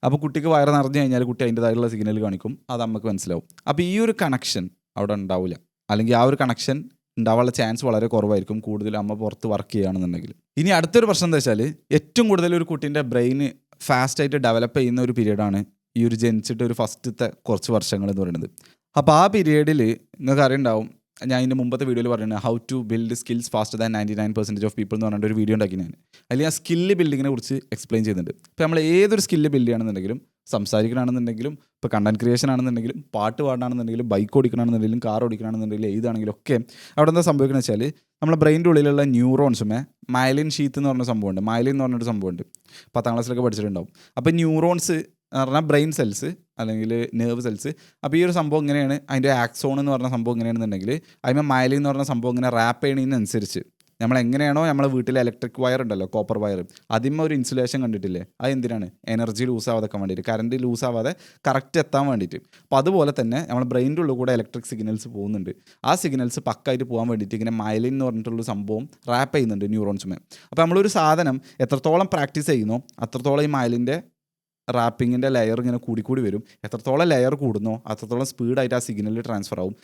അപ്പോൾ കുട്ടിക്ക് വയറ് നിറഞ്ഞു കഴിഞ്ഞാൽ കുട്ടി അതിൻ്റെതായിട്ടുള്ള സിഗ്നൽ കാണിക്കും, അത് അമ്മക്ക് മനസ്സിലാവും. അപ്പോൾ ഈ ഒരു കണക്ഷൻ അവിടെ ഉണ്ടാവില്ല, അല്ലെങ്കിൽ ആ ഒരു കണക്ഷൻ ഉണ്ടാവാനുള്ള ചാൻസ് വളരെ കുറവായിരിക്കും, കൂടുതൽ അമ്മ പുറത്ത് വർക്ക് ചെയ്യുകയാണെന്നുണ്ടെങ്കിൽ. ഇനി അടുത്തൊരു പ്രശ്നം എന്താ വെച്ചാൽ ഏറ്റവും കൂടുതൽ ഒരു കുട്ടീൻ്റെ ബ്രെയിന് ഫാസ്റ്റായിട്ട് ഡെവലപ്പ് ചെയ്യുന്ന ഒരു പീരീഡാണ് ഈ ഒരു ജനിച്ചിട്ട് ഒരു ഫസ്റ്റത്തെ കുറച്ച് വർഷങ്ങൾ എന്ന് പറയുന്നത്. അപ്പോൾ ആ പീരീഡിൽ നിങ്ങൾക്ക് അറിയുണ്ടാവും, ഞാൻ ഇതിൻ്റെ മുമ്പത്തെ വീഡിയോയിൽ പറയുന്നത് how to build skills faster than 99% of people എന്ന് പറഞ്ഞിട്ട് ഒരു വീഡിയോ ഉണ്ടാക്കി ഞാൻ. അതിൽ ഞാൻ സ്കില്ല് ബിൽഡിങ്ങിനെ കുറിച്ച് എക്സ്പ്ലെയിൻ ചെയ്യുന്നുണ്ട്. ഇപ്പോൾ നമ്മൾ ഏതൊരു സ്കില്ല് ബിൽഡ് ചെയ്യണമെന്നുണ്ടെങ്കിലും, സംസാരിക്കണമെന്നുണ്ടെങ്കിലും, ഇപ്പോൾ കണ്ടന്റ് ക്രിയേഷൻ ആണെന്നുണ്ടെങ്കിലും, പാട്ട് പാടാണെന്നുണ്ടെങ്കിലും, ബൈക്ക് ഓടിക്കണമെന്നുണ്ടെങ്കിലും, കാർ ഓടിക്കണമെന്നുണ്ടെങ്കിലും, ഏതാണെങ്കിലും ഒക്കെ അവിടെ എന്താ സംഭവിക്കുന്നത് വെച്ചാൽ നമ്മുടെ ബ്രെയിൻ്റെ ഉള്ളിലുള്ള ന്യൂറോൺസുമേ മൈലിൻ ഷീത്ത് എന്ന് പറഞ്ഞ സംഭവമുണ്ട്. മൈലിൻ എന്ന് പറഞ്ഞൊരു സംഭവമുണ്ട്, 10ാം ക്ലാസ്സിലൊക്കെ പഠിച്ചിട്ടുണ്ടാവും. അപ്പോൾ ന്യൂറോൺസ് എന്ന് പറഞ്ഞാൽ ബ്രെയിൻ സെൽസ് അല്ലെങ്കിൽ നെർവ് സെൽസ്. അപ്പോൾ ഈ ഒരു സംഭവം ഇങ്ങനെയാണ്, അതിൻ്റെ ആക്സോൺ എന്ന് പറഞ്ഞ സംഭവം ഇങ്ങനെയാണെന്നുണ്ടെങ്കിൽ അതിന് മൈലിൻ എന്ന് പറഞ്ഞ സംഭവം ഇങ്ങനെ റാപ്പ് ചെയ്യണതിനനുസരിച്ച് നമ്മൾ എങ്ങനെയാണോ നമ്മളെ വീട്ടിലെ ഇലക്ട്രിക് വയർ ഉണ്ടല്ലോ, കോപ്പർ വയർ, അതിന്മേൽ ഒരു ഇൻസുലേഷൻ കണ്ടിട്ടില്ലേ, അത് എന്തിനാണ്? എനർജി ലൂസ് ആവാതൊക്കെ വേണ്ടിയിട്ട്, കറണ്ട് ലൂസ് ആവാതെ കറക്റ്റ് എത്താൻ വേണ്ടിയിട്ട്. അപ്പോൾ അതുപോലെ തന്നെ നമ്മൾ ബ്രെയിൻ്റെ ഉള്ളിൽ കൂടെ ഇലക്ട്രിക് സിഗ്നൽസ് പോകുന്നുണ്ട്. ആ സിഗ്നൽസ് പക്കായിട്ട് പോകാൻ വേണ്ടിയിട്ട് ഇങ്ങനെ മൈലിൻ എന്ന് പറഞ്ഞിട്ടുള്ള സംഭവം റാപ്പ് ചെയ്യുന്നുണ്ട് ന്യൂറോൺസുമേ. അപ്പോൾ നമ്മളൊരു സാധനം എത്രത്തോളം പ്രാക്ടീസ് ചെയ്യുന്നോ അത്രത്തോളം ഈ മൈലിൻ്റെ റാപ്പിങ്ങിൻ്റെ ലെയർ ഇങ്ങനെ കൂടിക്കൂടി വരും. എത്രത്തോളം ലെയർ കൂടുന്നോ അത്രത്തോളം സ്പീഡായിട്ട് ആ സിഗ്നലിൽ ട്രാൻസ്ഫർ ആവും.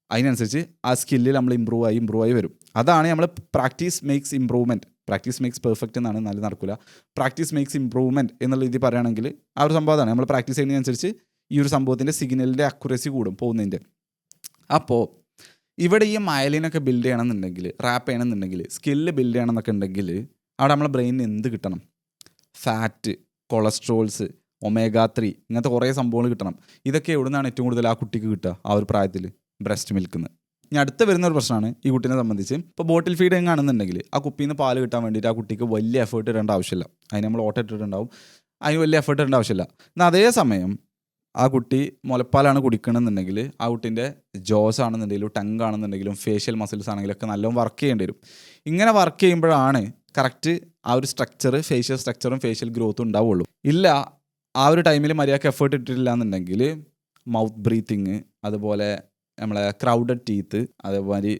അതിനനുസരിച്ച് ആ സ്കില്ലിൽ നമ്മൾ ഇമ്പ്രൂവ് ആയി വരും. അതാണ് നമ്മൾ practice makes improvement. Practice makes perfect എന്നാണ്, നല്ല നടക്കില്ല. പ്രാക്ടീസ് മേക്സ് ഇമ്പ്രൂവ്മെൻറ്റ് എന്നുള്ള രീതി പറയുകയാണെങ്കിൽ ആ ഒരു സംഭവം അതാണ്. നമ്മൾ പ്രാക്ടീസ് ചെയ്യുന്നതിനനുസരിച്ച് ഈ ഒരു സംഭവത്തിൻ്റെ സിഗ്നലിൻ്റെ അക്യുറസി കൂടും പോകുന്നതിൻ്റെ. അപ്പോൾ ഇവിടെ ഈ മൈലിനൊക്കെ ബിൽഡ് ചെയ്യണമെന്നുണ്ടെങ്കിൽ, റാപ്പ് ചെയ്യണമെന്നുണ്ടെങ്കിൽ, സ്കില്ല് ബിൽഡ് ചെയ്യണമെന്നൊക്കെ ഉണ്ടെങ്കിൽ അവിടെ നമ്മളെ ബ്രെയിനിന് എന്ത് കിട്ടണം? ഫാറ്റ്, കൊളസ്ട്രോൾസ്, ഒമേഗ 3 ഇങ്ങനത്തെ കുറേ സംഭവങ്ങൾ കിട്ടണം. ഇതൊക്കെ എവിടെ നിന്നാണ് ഏറ്റവും കൂടുതൽ ആ കുട്ടിക്ക് കിട്ടുക? ആ ഒരു പ്രായത്തിൽ ബ്രസ്റ്റ് മിൽക്കിൽ നിന്ന്. ഇനി അടുത്ത വരുന്നൊരു പ്രശ്നമാണ് ഈ കുട്ടീനെ സംബന്ധിച്ച്. ഇപ്പോൾ ബോട്ടിൽ ഫീഡിങ് ആണെന്നുണ്ടെങ്കിൽ ആ കുപ്പിയിൽ നിന്ന് പാല് കിട്ടാൻ വേണ്ടിയിട്ട് ആ കുട്ടിക്ക് വലിയ എഫേർട്ട് ഇടേണ്ട ആവശ്യമില്ല. അതിന് നമ്മൾ ഓട്ട ഇട്ടിട്ടുണ്ടാവും, അതിന് വലിയ എഫേർട്ട് ഇടേണ്ട ആവശ്യമില്ല. എന്നാൽ അതേസമയം ആ കുട്ടി മുലപ്പാലാണ് കുടിക്കണമെന്നുണ്ടെങ്കിൽ ആ കുട്ടീൻ്റെ ജോസ് ആണെന്നുണ്ടെങ്കിലും ടങ് ആണെന്നുണ്ടെങ്കിലും ഫേഷ്യൽ മസിൽസ് ആണെങ്കിലും ഒക്കെ നല്ലോണം വർക്ക് ചെയ്യേണ്ടി വരും. ഇങ്ങനെ വർക്ക് ചെയ്യുമ്പോഴാണ് കറക്റ്റ് ആ ഒരു സ്ട്രക്ചർ, ഫേഷ്യൽ സ്ട്രക്ചറും ഫേഷ്യൽ ഗ്രോത്തും ഉണ്ടാവുള്ളൂ. ഇല്ല ആ ഒരു ടൈമിൽ മര്യാദക്ക് എഫേർട്ട് ഇട്ടിട്ടില്ല എന്നുണ്ടെങ്കിൽ മൗത്ത് ബ്രീത്തിങ്, അതുപോലെ നമ്മളെ ക്രൗഡഡ് ടീത്ത്, അതേമാതിരി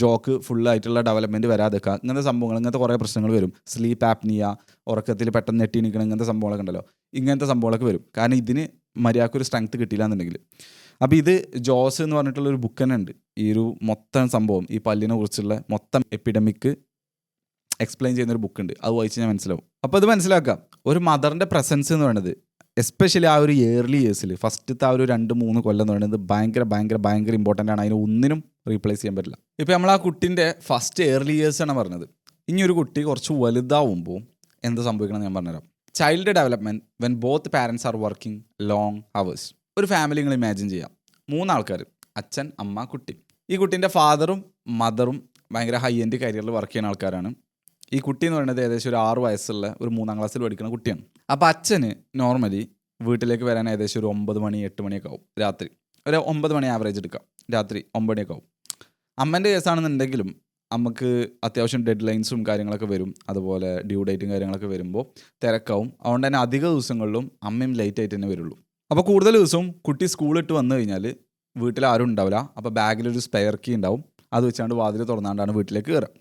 ജോക്ക് ഫുള്ളായിട്ടുള്ള ഡെവലപ്മെൻറ്റ് വരാതെക്കുക, ഇങ്ങനത്തെ സംഭവങ്ങൾ, ഇങ്ങനത്തെ കുറേ പ്രശ്നങ്ങൾ വരും. സ്ലീപ്പ് ആപ്നിയ, ഉറക്കത്തിൽ പെട്ടെന്ന് നെട്ടി നിൽക്കണം, ഇങ്ങനത്തെ സംഭവങ്ങളൊക്കെ ഉണ്ടല്ലോ, ഇങ്ങനത്തെ സംഭവങ്ങളൊക്കെ വരും. കാരണം ഇതിന് മര്യാദക്കൊരു സ്ട്രെങ്ത്ത് കിട്ടിയില്ല എന്നുണ്ടെങ്കിൽ. അപ്പോൾ ഇത് ജോസ് എന്ന് പറഞ്ഞിട്ടുള്ളൊരു ബുക്ക് തന്നെ ഉണ്ട്. ഈ ഒരു മൊത്തം സംഭവം, ഈ പല്ലിനെ കുറിച്ചുള്ള മൊത്തം എപ്പിഡമിക് എക്സ്പ്ലെയിൻ ചെയ്യുന്നൊരു ബുക്കുണ്ട്. അത് വായിച്ച് ഞാൻ മനസ്സിലാവും. അപ്പോൾ ഇത് മനസ്സിലാക്കാം, ഒരു മദറിൻ്റെ പ്രസൻസ് എന്ന് പറയുന്നത് എസ്പെഷ്യലി ആ ഒരു ഇയർലി ഇയേഴ്സിൽ ഫസ്റ്റത്തെ ആ ഒരു 2-3 കൊല്ലം എന്ന് പറയുന്നത് ഭയങ്കര ഇമ്പോർട്ടൻ്റ് ആണ്. അതിന് ഒന്നിനും റീപ്ലേസ് ചെയ്യാൻ പറ്റില്ല. ഇപ്പോൾ നമ്മൾ ആ കുട്ടീൻ്റെ ഫസ്റ്റ് ഇയർലി ഇയേഴ്സാണ് പറഞ്ഞത്. ഇനി ഒരു കുട്ടി കുറച്ച് വലുതാവുമ്പോൾ എന്ത് സംഭവിക്കണം ഞാൻ പറഞ്ഞുതരാം. Child development when both parents are working long hours. ഒരു ഫാമിലി നിങ്ങൾ ഇമാജിൻ ചെയ്യാം. 3 ആൾക്കാർ, അച്ഛൻ, അമ്മ, കുട്ടി. ഈ കുട്ടീൻ്റെ ഫാദറും മദറും ഭയങ്കര ഹൈ എൻഡ് കരിയറിൽ വർക്ക് ചെയ്യുന്ന ആൾക്കാരാണ്. ഈ കുട്ടി എന്ന് പറയുന്നത് ഏകദേശം ഒരു 6 വയസ്സുള്ള ഒരു 3-ാം ക്ലാസ്സിൽ പഠിക്കുന്ന കുട്ടിയാണ്. അപ്പോൾ അച്ഛന് നോർമലി വീട്ടിലേക്ക് വരാൻ ഏകദേശം ഒരു 9 മണി 8 മണിയൊക്കെ ആവും രാത്രി. ഒരു 9 മണി ആവറേജ് എടുക്കാം, രാത്രി 9 മണിയൊക്കെ ആവും. അമ്മേൻ്റെ കേസാണെന്നുണ്ടെങ്കിലും നമുക്ക് അത്യാവശ്യം ഡെഡ് ലൈൻസും കാര്യങ്ങളൊക്കെ വരും, അതുപോലെ ഡ്യൂ ഡേറ്റും കാര്യങ്ങളൊക്കെ വരുമ്പോൾ തിരക്കാവും. അതുകൊണ്ട് തന്നെ അധിക ദിവസങ്ങളിലും അമ്മയും ലേറ്റ് ആയിട്ട് തന്നെ വരുള്ളൂ. അപ്പോൾ കൂടുതൽ ദിവസവും കുട്ടി സ്കൂളിട്ട് വന്നു കഴിഞ്ഞാൽ വീട്ടിൽ ആരും ഉണ്ടാവില്ല. അപ്പോൾ ബാഗിലൊരു സ്പെയർ കീ ഉണ്ടാവും, അത് വെച്ചാണ്ട് വാതിൽ തുറന്നാണ്ടാണ് വീട്ടിലേക്ക് കയറുക.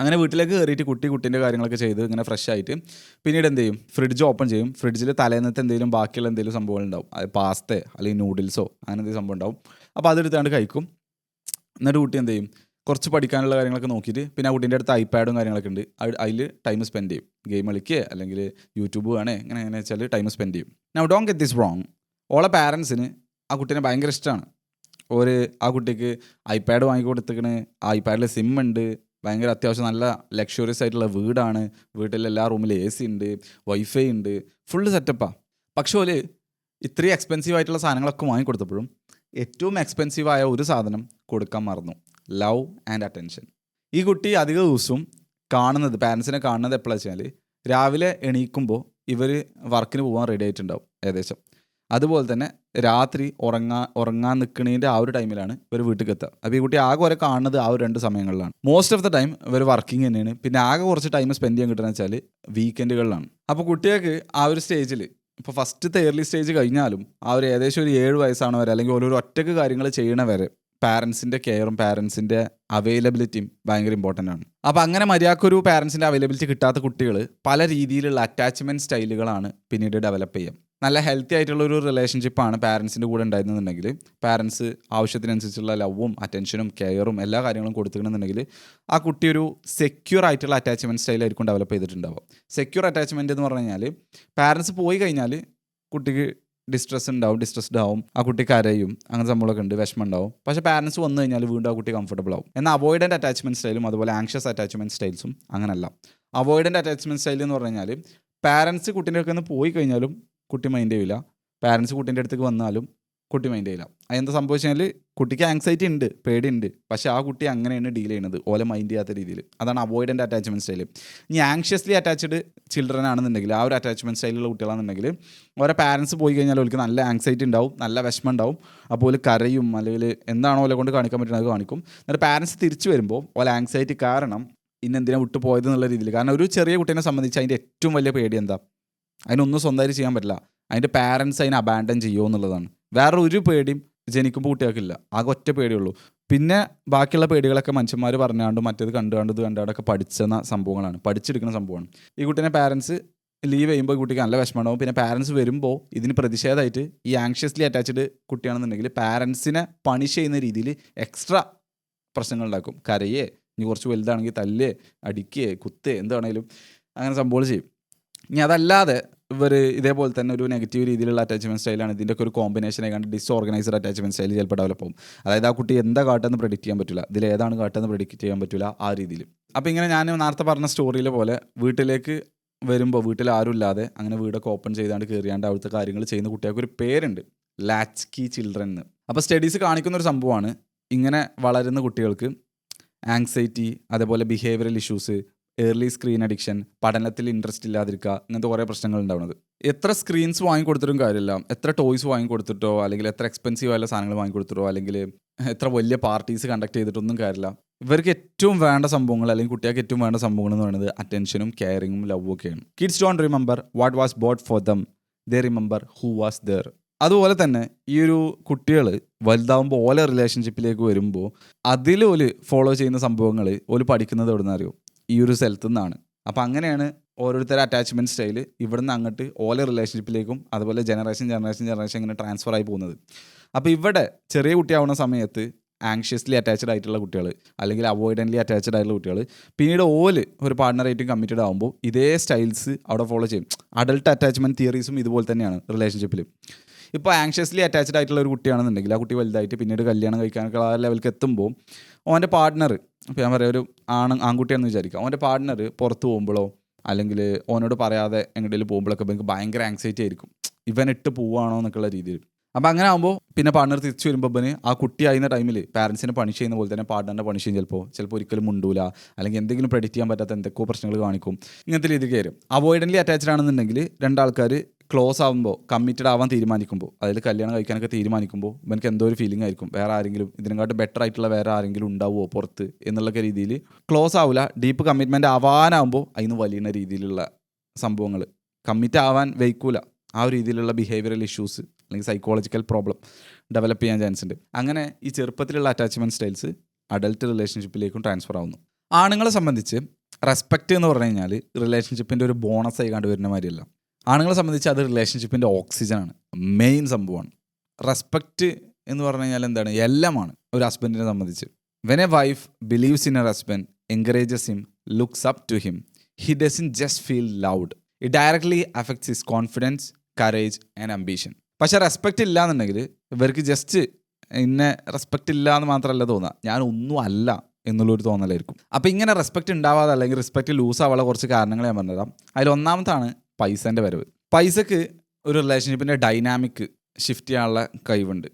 അങ്ങനെ വീട്ടിലേക്ക് കയറിയിട്ട് കുട്ടീൻ്റെ കാര്യങ്ങളൊക്കെ ചെയ്ത് ഇങ്ങനെ ഫ്രഷ് ആയിട്ട് പിന്നീട് എന്ത് ചെയ്യും, ഫ്രിഡ്ജ് ഓപ്പൺ ചെയ്യും. ഫ്രിഡ്ജിൽ തലേന്നത്തെ എന്തെങ്കിലും ബാക്കിയുള്ള എന്തെങ്കിലും സംഭവങ്ങൾ ഉണ്ടാവും, അത് പാസ്തയോ അല്ലെങ്കിൽ നൂഡിൽസോ അങ്ങനെ എന്തെങ്കിലും സംഭവം ഉണ്ടാവും. അപ്പോൾ അതെടുത്താണ്ട് കഴിക്കും. എന്നിട്ട് കുട്ടി എന്ത് ചെയ്യും, കുറച്ച് പഠിക്കാനുള്ള കാര്യങ്ങളൊക്കെ നോക്കിയിട്ട് പിന്നെ ആ കുട്ടീൻ്റെ അടുത്ത് ഐപാഡും കാര്യങ്ങളൊക്കെ ഉണ്ട്, അതിൽ ടൈം സ്പെൻഡ് ചെയ്യും. ഗെയിം കളിക്കുക അല്ലെങ്കിൽ യൂട്യൂബ് കാണുക, എങ്ങനെ വെച്ചാൽ ടൈം സ്പെൻഡ് ചെയ്യും. Now don't get this wrong. ഓളെ പാരൻസിന് ആ കുട്ടീനെ ഭയങ്കര ഇഷ്ടമാണ്. ആ കുട്ടിക്ക് ഐപാഡ് വാങ്ങി കൊടുത്തിക്കണ്, ആ ഐപാഡിൽ സിം ഉണ്ട്, ഭയങ്കര അത്യാവശ്യം നല്ല ലക്ഷറിയസ് ആയിട്ടുള്ള വീടാണ്, വീട്ടിൽ എല്ലാ റൂമിലും AC ഉണ്ട്, വൈഫൈ ഉണ്ട്, ഫുള്ള് സെറ്റപ്പാണ്. പക്ഷേ ഓല് ഇത്രയും എക്സ്പെൻസീവ് ആയിട്ടുള്ള സാധനങ്ങളൊക്കെ വാങ്ങിക്കൊടുത്തപ്പോഴും ഏറ്റവും എക്സ്പെൻസീവായ ഒരു സാധനം കൊടുക്കാൻ മറന്നു, ലവ് ആൻഡ് അറ്റൻഷൻ. ഈ കുട്ടി അധിക ദിവസവും പാരൻസിനെ കാണുന്നത് എപ്പോഴാണ് വെച്ചാൽ രാവിലെ എണീക്കുമ്പോൾ ഇവർ വർക്കിന് പോകാൻ റെഡി ആയിട്ടുണ്ടാവും ഏകദേശം. അതുപോലെ തന്നെ രാത്രി ഉറങ്ങാൻ നിൽക്കുന്നതിൻ്റെ ആ ഒരു ടൈമിലാണ് ഇവർ വീട്ടിൽ എത്തുക. അപ്പോൾ ഈ കുട്ടി ആകെ വരെ കാണുന്നത് ആ ഒരു 2 സമയങ്ങളിലാണ്. മോസ്റ്റ് ഓഫ് ദ ടൈം ഇവർ വർക്കിംഗ് തന്നെയാണ്. പിന്നെ ആകെ കുറച്ച് ടൈം സ്പെൻഡ് ചെയ്യാൻ കിട്ടുന്നത് വെച്ചാൽ വീക്കെൻഡുകളിലാണ്. അപ്പോൾ കുട്ടികൾക്ക് ആ ഒരു സ്റ്റേജിൽ ഇപ്പോൾ ഫസ്റ്റത്തെ ഏർലി സ്റ്റേജ് കഴിഞ്ഞാലും ആ ഒരു ഏകദേശം ഒരു 7 വയസ്സാണ് വരെ, അല്ലെങ്കിൽ ഓരോ ഒറ്റക്ക് കാര്യങ്ങൾ ചെയ്യണ വരെ പാരൻസിൻ്റെ കെയറും പാരൻസിൻ്റെ അവൈലബിലിറ്റിയും ഭയങ്കര ഇമ്പോർട്ടൻ്റ് ആണ്. അപ്പോൾ അങ്ങനെ മര്യാദക്കൊരു പാരൻസിൻ്റെ അവൈലബിലിറ്റി കിട്ടാത്ത കുട്ടികൾ പല രീതിയിലുള്ള അറ്റാച്ച്മെൻറ്റ് സ്റ്റൈലുകളാണ് പിന്നീട് ഡെവലപ്പ് ചെയ്യുക. നല്ല ഹെൽത്തി ആയിട്ടുള്ള ഒരു റിലേഷൻഷിപ്പാണ് പാരൻസിൻ്റെ കൂടെ ഉണ്ടായിരുന്നുണ്ടെങ്കിൽ, പാരൻസ് ആവശ്യത്തിനനുസരിച്ചുള്ള ലവും അറ്റൻഷനും കെയറും എല്ലാ കാര്യങ്ങളും കൊടുത്തിട്ടുണ്ടെന്നുണ്ടെങ്കിൽ ആ കുട്ടി ഒരു സെക്യൂർ ആയിട്ടുള്ള അറ്റാച്ച്മെൻറ്റ് സ്റ്റൈലായിരിക്കും ഡെവലപ്പ് ചെയ്തിട്ടുണ്ടാവും. സെക്യൂർ അറ്റാച്ച്മെൻറ്റ് എന്ന് പറഞ്ഞു കഴിഞ്ഞാൽ പാരൻസ് പോയി കഴിഞ്ഞാൽ കുട്ടിക്ക് ഡിസ്ട്രസ്ഡ് ആവും, ആ കുട്ടി കരയും, അങ്ങനെ സംഭവമൊക്കെ ഉണ്ട്, വിഷമം ഉണ്ടാവും. പക്ഷേ പാരൻസ് വന്നു കഴിഞ്ഞാൽ വീണ്ടും ആ കുട്ടി കംഫർട്ടബിൾ ആവും. എന്നാൽ അവോയ്ഡൻറ്റ് അറ്റാച്ച്മെൻറ്റ് സ്റ്റൈലും അതുപോലെ ആങ്ഷ്യസ് അറ്റാച്ച്മെൻറ്റ് സ്റ്റൈൽസും അങ്ങനല്ല. അവോയ്ഡൻറ്റ് അറ്റാച്ച്മെൻറ്റ് സ്റ്റൈൽ എന്ന് പറഞ്ഞു കഴിഞ്ഞാൽ പാരൻസ് കുട്ടീൻ്റെ അടുത്ത് നിന്ന് പോയി കഴിഞ്ഞാലും കുട്ടി മൈൻഡ് ചെയ്യില്ല, പാരൻസ് കുട്ടീൻ്റെ അടുത്തേക്ക് വന്നാലും കുട്ടി മൈൻഡ് ചെയ്യില്ല. അതെന്താ സംഭവിച്ചാൽ കുട്ടിക്ക് ആങ്സൈറ്റി ഉണ്ട്, പേടിയുണ്ട്, പക്ഷേ ആ കുട്ടി അങ്ങനെയാണ് ഡീൽ ചെയ്യുന്നത്, ഓലെ മൈൻഡ് ചെയ്യാത്ത രീതിയിൽ. അതാണ് അവോയ്ഡൻറ്റ് അറ്റാച്ച്മെൻറ്റ് സ്റ്റൈൽ. ഇനി ആങ്ഷ്യസ്ലി അറ്റാച്ച്ഡ് ചിൽഡ്രൻ ആണെന്നുണ്ടെങ്കിൽ, ആ ഒരു അറ്റാച്ച്മെൻറ്റ് സ്റ്റൈലുള്ള കുട്ടികളാണെന്നുണ്ടെങ്കിൽ ഓരോ പാരൻസ് പോയി കഴിഞ്ഞാൽ അവർക്ക് നല്ല ആങ്സൈറ്റി ഉണ്ടാവും, നല്ല വിഷമം ഉണ്ടാവും. അപ്പോൾ ഓല് കരയും, അല്ലെങ്കിൽ എന്താണോ ഓലെ കൊണ്ട് കാണിക്കാൻ പറ്റുന്നത് അത് കാണിക്കും. എന്നിട്ട് പാരൻസ് തിരിച്ചു വരുമ്പോൾ ഓല ആങ്സൈറ്റി കാരണം ഇന്നെന്തിനാണ് വിട്ടു പോയത് എന്നുള്ള രീതിയിൽ. കാരണം ഒരു ചെറിയ കുട്ടീനെ സംബന്ധിച്ച് അതിൻ്റെ ഏറ്റവും വലിയ പേടി എന്താ, അതിനൊന്നും സ്വന്തമായിട്ട് ചെയ്യാൻ പറ്റില്ല, അതിൻ്റെ പാരൻസ് അതിനെ അബാൻഡൻ ചെയ്യുമോ എന്നുള്ളതാണ്. വേറെ ഒരു പേടിയും ജനിക്കുമ്പോൾ കുട്ടികൾക്കില്ല, ആകെ ഒറ്റ പേടിയുള്ളൂ. പിന്നെ ബാക്കിയുള്ള പേടികളൊക്കെ മനുഷ്യന്മാർ പറഞ്ഞാണ്ടും മറ്റേത് കണ്ടാണ്ടൊക്കെ പഠിച്ചെടുക്കുന്ന സംഭവമാണ്. ഈ കുട്ടീനെ പാരൻസ് ലീവ് ചെയ്യുമ്പോൾ കുട്ടിക്ക് നല്ല വിഷമമുണ്ടാവും. പിന്നെ പാരൻസ് വരുമ്പോൾ ഇതിന് പ്രതിഷേധമായിട്ട് ഈ ആങ്ഷ്യസ്ലി അറ്റാച്ച്ഡ് കുട്ടിയാണെന്നുണ്ടെങ്കിൽ പാരൻസിനെ പണിഷ് ചെയ്യുന്ന രീതിയിൽ എക്സ്ട്രാ പ്രശ്നങ്ങൾ ഉണ്ടാക്കും. കരയേ, ഇനി കുറച്ച് വലുതാണെങ്കിൽ തല്ലേ, അടിക്കേ, കുത്തേ, എന്താണേലും അങ്ങനെ സംഭവം ചെയ്യും. ഇനി അതല്ലാതെ ഇവർ ഇതേപോലെ തന്നെ ഒരു നെഗറ്റീവ് രീതിയിലുള്ള അറ്റാച്ച്മെൻറ്റ് സ്റ്റൈലാണ്. ഇതിൻ്റെയൊക്കെ ഒരു കോമ്പിനേഷൻ ആയിക്കാണ്ട് ഡിസോർഗനൈസ്ഡ് അറ്റാച്ച്മെൻറ്റ് സ്റ്റൈൽ ചിലപ്പോൾ ഡെവലപ്പ് ആവും. അതായത് ആ കുട്ടി എന്താ കാട്ടുമെന്ന് പ്രെഡിക്റ്റ് ചെയ്യാൻ പറ്റില്ല, ഇതിലേതാണ് കാട്ടുമെന്ന് പ്രെഡിക്റ്റ് ചെയ്യാൻ പറ്റില്ല, ആ രീതിയിൽ. അപ്പോൾ ഇങ്ങനെ ഞാൻ നേരത്തെ പറഞ്ഞ സ്റ്റോറിയിലെ പോലെ വീട്ടിലേക്ക് വരുമ്പോൾ വീട്ടിൽ ആരും ഇല്ലാതെ അങ്ങനെ വീടൊക്കെ ഓപ്പൺ ചെയ്താണ്ട് കയറിയാണ്ട് അവിടുത്തെ കാര്യങ്ങൾ ചെയ്യുന്ന കുട്ടികൾക്ക് ഒരു പേരുണ്ട്, ലാച്ച് കീ ചിൽഡ്രൻ എന്ന്. അപ്പോൾ സ്റ്റഡീസ് കാണിക്കുന്ന ഒരു സംഭവമാണ്, ഇങ്ങനെ വളരുന്ന കുട്ടികൾക്ക് ആങ്സൈറ്റി, അതേപോലെ behavioural issues, early screen addiction, പഠനത്തിൽ ഇൻട്രസ്റ്റ് ഇല്ലാതിരിക്കുക, ഇങ്ങനത്തെ കുറേ പ്രശ്നങ്ങൾ ഉണ്ടാവുന്നത്. എത്ര സ്ക്രീൻസ് വാങ്ങിക്കൊടുത്തിട്ടും കാര്യമില്ല, എത്ര ടോയ്സ് വാങ്ങിക്കൊടുത്തിട്ടോ അല്ലെങ്കിൽ എത്ര എക്സ്പെൻസീവ് ആയുള്ള സാധനങ്ങൾ വാങ്ങിക്കൊടുത്തിട്ടോ അല്ലെങ്കിൽ എത്ര വലിയ പാർട്ടീസ് കണ്ടക്ട് ചെയ്തിട്ടൊന്നും കാര്യമില്ല. ഇവർക്ക് ഏറ്റവും വേണ്ട സംഭവങ്ങൾ അല്ലെങ്കിൽ കുട്ടികൾക്ക് ഏറ്റവും വേണ്ട സംഭവങ്ങൾ എന്ന് പറയുന്നത് അറ്റൻഷനും കെയറിങ്ങും ലവും ഒക്കെയാണ്. Kids don't remember what was boat for them, they remember who was there. അതുപോലെ തന്നെ ഈ ഒരു കുട്ടികൾ വലുതാവുമ്പോൾ ഓല റിലേഷൻഷിപ്പിലേക്ക് വരുമ്പോൾ അതിൽ ഓല് ഫോളോ ചെയ്യുന്ന സംഭവങ്ങൾ ഓല് പഠിക്കുന്നത് എവിടെ നിന്ന് അറിയോ, ഈ ഒരു സ്ഥലത്തു നിന്നാണ്. അപ്പം അങ്ങനെയാണ് ഓരോരുത്തരുടെ അറ്റാച്ച്മെൻറ്റ് സ്റ്റൈൽ ഇവിടുന്ന് അങ്ങോട്ട് ഓല റിലേഷൻഷിപ്പിലേക്കും അതുപോലെ ജനറേഷൻ ഇങ്ങനെ ട്രാൻസ്ഫർ ആയി പോകുന്നത്. അപ്പോൾ ഇവിടെ ചെറിയ കുട്ടിയാവുന്ന സമയത്ത് ആങ്ഷ്യസ്ലി അറ്റാച്ച്ഡ് ആയിട്ടുള്ള കുട്ടികൾ അല്ലെങ്കിൽ അവോയ്ഡൻ്റ്ലി അറ്റാച്ച്ഡ് ആയിട്ടുള്ള കുട്ടികൾ പിന്നീട് ഒരു പാർട്ട്ണറായിട്ടും കമ്മിറ്റഡ് ആകുമ്പോൾ ഇതേ സ്റ്റൈൽസ് അവിടെ ഫോളോ ചെയ്യും. അഡൾട്ട് അറ്റാച്ച്മെൻറ്റ് തിയറീസും ഇതുപോലെ തന്നെയാണ് റിലേഷൻഷിപ്പിൽ. ഇപ്പോൾ ആങ്ഷ്യസ്ലി അറ്റാച്ച്ഡ് ആയിട്ടുള്ള ഒരു കുട്ടിയാണെന്നുണ്ടെങ്കിൽ ആ കുട്ടി വലുതായിട്ട് പിന്നീട് കല്യാണം കഴിക്കാനൊക്കെ ആ ലെവലിലേക്ക് എത്തുമ്പോൾ അവൻ്റെ പാർട്ട്ണർ, ഇപ്പോൾ ഞാൻ പറയാം ഒരു ആൺകുട്ടിയാണെന്ന് വിചാരിക്കുക, അവൻ്റെ പാർട്ട്ണർ പുറത്ത് പോകുമ്പോഴോ അല്ലെങ്കിൽ ഓനോട് പറയാതെ എങ്ങോട്ടെങ്കിലും പോകുമ്പോഴൊക്കെ എനിക്ക് ഭയങ്കര ആങ്സൈറ്റി ആയിരിക്കും, ഇവൻ ഇട്ട് പോവുകയാണോ എന്നൊക്കെയുള്ള രീതിയിൽ. അപ്പോൾ അങ്ങനെ ആകുമ്പോൾ പിന്നെ പാർട്ണർ തിരിച്ചു വരുമ്പോൾ ഇവന് ആ കുട്ടി ആയിരുന്ന ടൈമിൽ പാരൻസിനെ പണിഷ് ചെയ്യുന്ന പോലെ തന്നെ പാർട്ണറിനെ പണിഷ് ചെയ്യും. ചിലപ്പോൾ ഒരിക്കലും മുണ്ടൂല, അല്ലെങ്കിൽ എന്തെങ്കിലും പ്രെഡിക്റ്റ് ചെയ്യാൻ പറ്റാത്ത എന്തൊക്കെയോ പ്രശ്നങ്ങൾ കാണിക്കും. ഇങ്ങനത്തെ രീതിക്ക് വരും. അവോയ്ഡൻ്റ്ലി അറ്റാച്ച്ഡ് ആണെന്നുണ്ടെങ്കിൽ രണ്ടാൾക്കാർ ക്ലോസ് ആകുമ്പോൾ, കമ്മിറ്റഡ് ആവാൻ തീരുമാനിക്കുമ്പോൾ, അതിൽ കല്യാണം കഴിക്കാനൊക്കെ തീരുമാനിക്കുമ്പോൾ എനിക്ക് എന്തോ ഒരു ഫീലിംഗ് ആയിരിക്കും, വേറെ ആരെങ്കിലും ഇതിനെക്കാട്ടും ബെറ്റർ ആയിട്ടുള്ള വേറെ ആരെങ്കിലും ഉണ്ടാവുമോ പുറത്ത് എന്നുള്ളൊക്കെ രീതിയിൽ ക്ലോസ് ആവില്ല. ഡീപ്പ് കമ്മിറ്റ്മെൻറ്റ് ആവാനാകുമ്പോൾ അതിന് വലിയ രീതിയിലുള്ള സംഭവങ്ങൾ, കമ്മിറ്റ് ആവാൻ വയ്ക്കൂല, ആ ഒരു രീതിയിലുള്ള ബിഹേവിയറൽ ഇഷ്യൂസ് അല്ലെങ്കിൽ സൈക്കോളജിക്കൽ പ്രോബ്ലം ഡെവലപ്പ് ചെയ്യാൻ ചാൻസ് ഉണ്ട്. അങ്ങനെ ഈ ചെറുപ്പത്തിലുള്ള അറ്റാച്ച്മെൻറ്റ് സ്റ്റൈൽസ് അഡൽട്ട് റിലേഷൻഷിപ്പിലേക്കും ട്രാൻസ്ഫർ ആവുന്നു. ആണുങ്ങളെ സംബന്ധിച്ച് റെസ്പെക്റ്റ് എന്ന് പറഞ്ഞു കഴിഞ്ഞാൽ റിലേഷൻഷിപ്പിൻ്റെ ഒരു ബോണസ് ആയി കണ്ടു വരുന്ന മാതിരിയല്ല. ആണുങ്ങളെ സംബന്ധിച്ച് അത് റിലേഷൻഷിപ്പിൻ്റെ ഓക്സിജനാണ്, മെയിൻ സംഭവമാണ്. റെസ്പെക്റ്റ് എന്ന് പറഞ്ഞു കഴിഞ്ഞാൽ എന്താണ്, എല്ലാമാണ് ഒരു ഹസ്ബൻഡിനെ സംബന്ധിച്ച്. When a wife believes in a husband, encourages him, looks up to him, he doesn't just feel loved, it directly affects his confidence, courage and ambition. പക്ഷേ റെസ്പെക്റ്റ് ഇല്ല എന്നുണ്ടെങ്കിൽ ഇവർക്ക് ജസ്റ്റ് ഇന്നെ റെസ്പെക്റ്റ് ഇല്ല എന്ന് മാത്രമല്ല തോന്നുക, ഞാൻ ഒന്നും അല്ല എന്നുള്ളൊരു തോന്നലായിരിക്കും. അപ്പോൾ ഇങ്ങനെ റെസ്പെക്റ്റ് ഉണ്ടാവാതെ അല്ലെങ്കിൽ റെസ്പെക്റ്റ് ലൂസ് ആവാനുള്ള കുറച്ച് കാരണങ്ങൾ ഞാൻ പറഞ്ഞുതരാം. അതിൽ ഒന്നാമത്താണ് പൈസേൻ്റെ വരവ്. പൈസക്ക് ഒരു റിലേഷൻഷിപ്പിൻ്റെ ഡൈനാമിക് ഷിഫ്റ്റ് ചെയ്യാനുള്ള കഴിവുണ്ട്.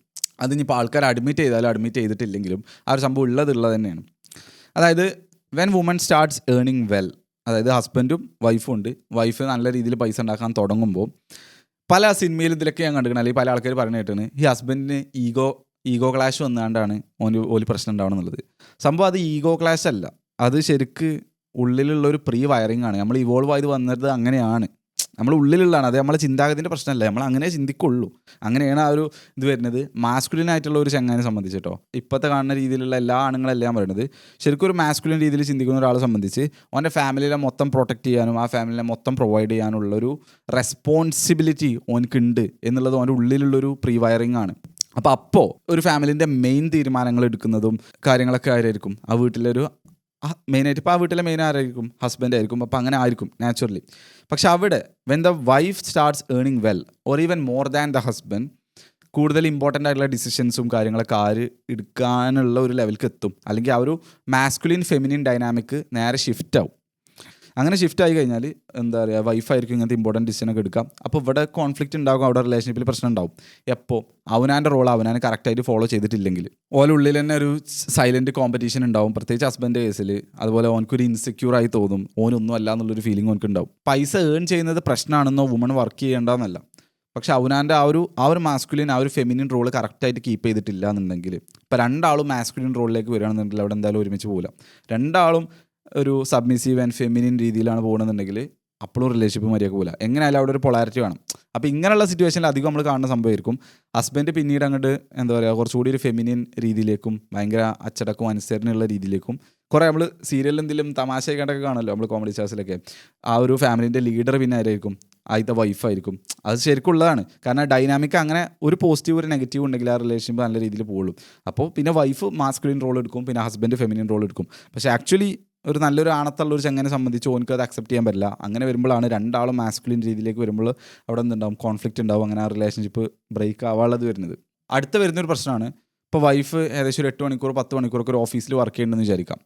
അതിനിപ്പോൾ ആൾക്കാർ അഡ്മിറ്റ് ചെയ്താലും അഡ്മിറ്റ് ചെയ്തിട്ടില്ലെങ്കിലും ആ ഒരു സംഭവം ഉള്ളത് തന്നെയാണ്. അതായത് when woman starts earning well, അതായത് ഹസ്ബൻഡും വൈഫും ഉണ്ട്, വൈഫ് നല്ല രീതിയിൽ പൈസ ഉണ്ടാക്കാൻ തുടങ്ങുമ്പോൾ പല സിനിമയിൽ ഇതിലൊക്കെ ഞാൻ കണ്ടിരിക്കണം, അല്ലെങ്കിൽ പല ആൾക്കാർ പറഞ്ഞു കേട്ടാണ് ഈ ഹസ്ബൻഡിന് ഈഗോ ക്ലാഷ് വന്നാണ്ടാണ് ഓന് പ്രശ്നം ഉണ്ടാവണമെന്നുള്ളത്. സംഭവം അത് ഈഗോ ക്ലാഷ് അല്ല, അത് ശരിക്ക് ഉള്ളിലുള്ള ഒരു പ്രീ വയറിംഗ് ആണ്. നമ്മൾ ഇവോൾവ് ആയത് വന്നത് അങ്ങനെയാണ്, നമ്മൾ ഉള്ളിലുള്ളതാണ്. അത് നമ്മളെ ചിന്താഗതിൻ്റെ പ്രശ്നമല്ല, നമ്മൾ അങ്ങനെ ചിന്തിക്കുള്ളൂ. അങ്ങനെയാണ് ആ ഒരു ഇത് വരുന്നത്. മാസ്കുലിൻ ആയിട്ടുള്ള ഒരു ചങ്ങാനെ സംബന്ധിച്ചിട്ടോ, ഇപ്പോഴത്തെ കാണുന്ന രീതിയിലുള്ള എല്ലാ ആണുങ്ങളെല്ലാം പറയുന്നത് ശരിക്കും ഒരു മാസ്കുലിൻ രീതിയിൽ ചിന്തിക്കുന്ന ഒരാളെ സംബന്ധിച്ച് അവൻ്റെ ഫാമിലിയെ മൊത്തം പ്രൊട്ടക്റ്റ് ചെയ്യാനും ആ ഫാമിലിയെ മൊത്തം പ്രൊവൈഡ് ചെയ്യാനുള്ളൊരു റെസ്പോൺസിബിലിറ്റി ഓനക്കുണ്ട് എന്നുള്ളത് അവൻ്റെ ഉള്ളിലുള്ളൊരു പ്രീ വയറിംഗ് ആണ്. അപ്പോൾ ഒരു ഫാമിലിൻ്റെ മെയിൻ തീരുമാനങ്ങൾ എടുക്കുന്നതും കാര്യങ്ങളൊക്കെ ആരായിരിക്കും, ആ വീട്ടിലൊരു മെയിനായിട്ട് ഇപ്പോൾ ആ വീട്ടിലെ മെയിൻ ആരായിരിക്കും, ഹസ്ബൻഡ് ആയിരിക്കും. അപ്പോൾ അങ്ങനെ ആയിരിക്കും നാച്ചുറലി. പക്ഷെ അവിടെ when the wife starts earning well or even more than the husband, കൂടുതൽ ഇമ്പോർട്ടൻ്റ് ആയിട്ടുള്ള ഡിസിഷൻസും കാര്യങ്ങളൊക്കെ ആര് എടുക്കാനുള്ള ഒരു ലെവലിലേക്ക് എത്തും, അല്ലെങ്കിൽ ആ ഒരു മാസ്കുലിൻ ഫെമിനിൻ ഡൈനാമിക് നേരെ ഷിഫ്റ്റ് ആവും. അങ്ങനെ ഷിഫ്റ്റ് ആയി കഴിഞ്ഞാൽ എന്താ പറയുക, വൈഫായിരിക്കും ഇങ്ങനത്തെ ഇമ്പോർട്ടൻറ്റ് ഡിസിഷനൊക്കെ എടുക്കാം. അപ്പോൾ ഇവിടെ കോൺഫ്ലിക്റ്റ് ഉണ്ടാകും, അവിടെ റിലേഷൻഷിപ്പിൽ പ്രശ്നം ഉണ്ടാവും. എപ്പോൾ അവനാൻ്റെ റോൾ അവനാന് കറക്റ്റായിട്ട് ഫോളോ ചെയ്തിട്ടില്ലെങ്കിൽ ഓൻ്റെ ഉള്ളിൽ തന്നെ ഒരു സൈലൻറ്റ് കോമ്പറ്റീഷൻ ഉണ്ടാവും, പ്രത്യേകിച്ച് ഹസ്ബൻഡ് കേസിൽ. അതുപോലെ ഓനക്കൊരു ഇൻസെക്യൂറായി തോന്നും, ഓനൊന്നും അല്ല എന്നുള്ളൊരു ഫീലിംഗ് ഓനക്ക് ഉണ്ടാവും. പൈസ ഏൺ ചെയ്യുന്നത് പ്രശ്നമാണെന്നോ വുമൺ വർക്ക് ചെയ്യേണ്ടതെന്നല്ല, പക്ഷെ അവനാൻ്റെ ആ ഒരു മാസ്കുലിൻ ആ ഒരു ഫെമിനിൻ റോൾ കറക്റ്റായിട്ട് കീപ്പ് ചെയ്തിട്ടില്ല എന്നുണ്ടെങ്കിൽ, ഇപ്പോൾ രണ്ടാളും മാസ്കുലിൻ റോളിലേക്ക് വരികയാണെന്നുണ്ടെങ്കിൽ അവിടെ എന്തായാലും ഒരുമിച്ച് പോകില്ല. രണ്ടാളും ഒരു സബ്മിസീവ് ആൻഡ് ഫെമിനിൻ രീതിയിലാണ് പോകുന്നതെന്നുണ്ടെങ്കിൽ അപ്പോഴും റിലേഷൻഷിപ്പ് മര്യാദ പോകില്ല. എങ്ങനെയായാലും അവിടെ ഒരു പൊളാരിറ്റി വേണം. അപ്പോൾ ഇങ്ങനെയുള്ള സിറ്റുവേഷനിൽ അധികം നമ്മൾ കാണുന്ന സംഭവമായിരിക്കും ഹസ്ബൻഡ് പിന്നീട് അങ്ങോട്ട് എന്താ പറയുക, കുറച്ചുകൂടി ഒരു ഫെമിനിൻ രീതിയിലേക്കും ഭയങ്കര അച്ചടക്കവും അനുസരണയുള്ള രീതിയിലേക്കും, കുറേ നമ്മൾ സീരിയലിൽ എന്തെങ്കിലും തമാശ കണ്ടൊക്കെ കാണുമല്ലോ നമ്മൾ കോമഡി സ്റ്റാർസിലൊക്കെ, ആ ഒരു ഫാമിലിൻ്റെ ലീഡർ പിന്നെ ആരായിരിക്കും, ആദ്യത്തെ വൈഫായിരിക്കും. അത് ശരിക്കും ഉള്ളതാണ്. കാരണം ഡൈനാമിക് അങ്ങനെ ഒരു പോസിറ്റീവ് ഒരു നെഗറ്റീവ് ഉണ്ടെങ്കിൽ ആ റിലേഷൻഷിപ്പ് നല്ല രീതിയിൽ പോകുള്ളൂ. അപ്പോൾ പിന്നെ വൈഫ് മാസ്കുലിൻ റോൾ എടുക്കും, പിന്നെ ഹസ്ബൻഡ് ഫെമിനിൻ റോൾ എടുക്കും. പക്ഷേ ആക്ച്വലി ഒരു നല്ലൊരു ആണത്തുള്ള ഒരു ചങ്ങനെ സംബന്ധിച്ച് ഓനക്ക് അത് അക്സെപ്റ്റ് ചെയ്യാൻ പറ്റില്ല. അങ്ങനെ വരുമ്പോഴാണ് രണ്ടാളും മാസ്കുലിൻ രീതിയിലേക്ക് വരുമ്പോൾ അവിടെ എന്തുണ്ടാവും, കോൺഫ്ലിക്റ്റ് ഉണ്ടാവും. അങ്ങനെ ആ റിലേഷൻഷിപ്പ് ബ്രേക്ക് ആവാനുള്ളത് വരുന്നത്. അടുത്ത വരുന്നൊരു പ്രശ്നമാണ്, ഇപ്പോൾ വൈഫ് ഏകദേശം ഒരു 8 മണിക്കൂർ 10 മണിക്കൂറൊക്കെ ഒരു ഓഫീസിൽ വർക്ക് ചെയ്യണമെന്ന് വിചാരിക്കാം.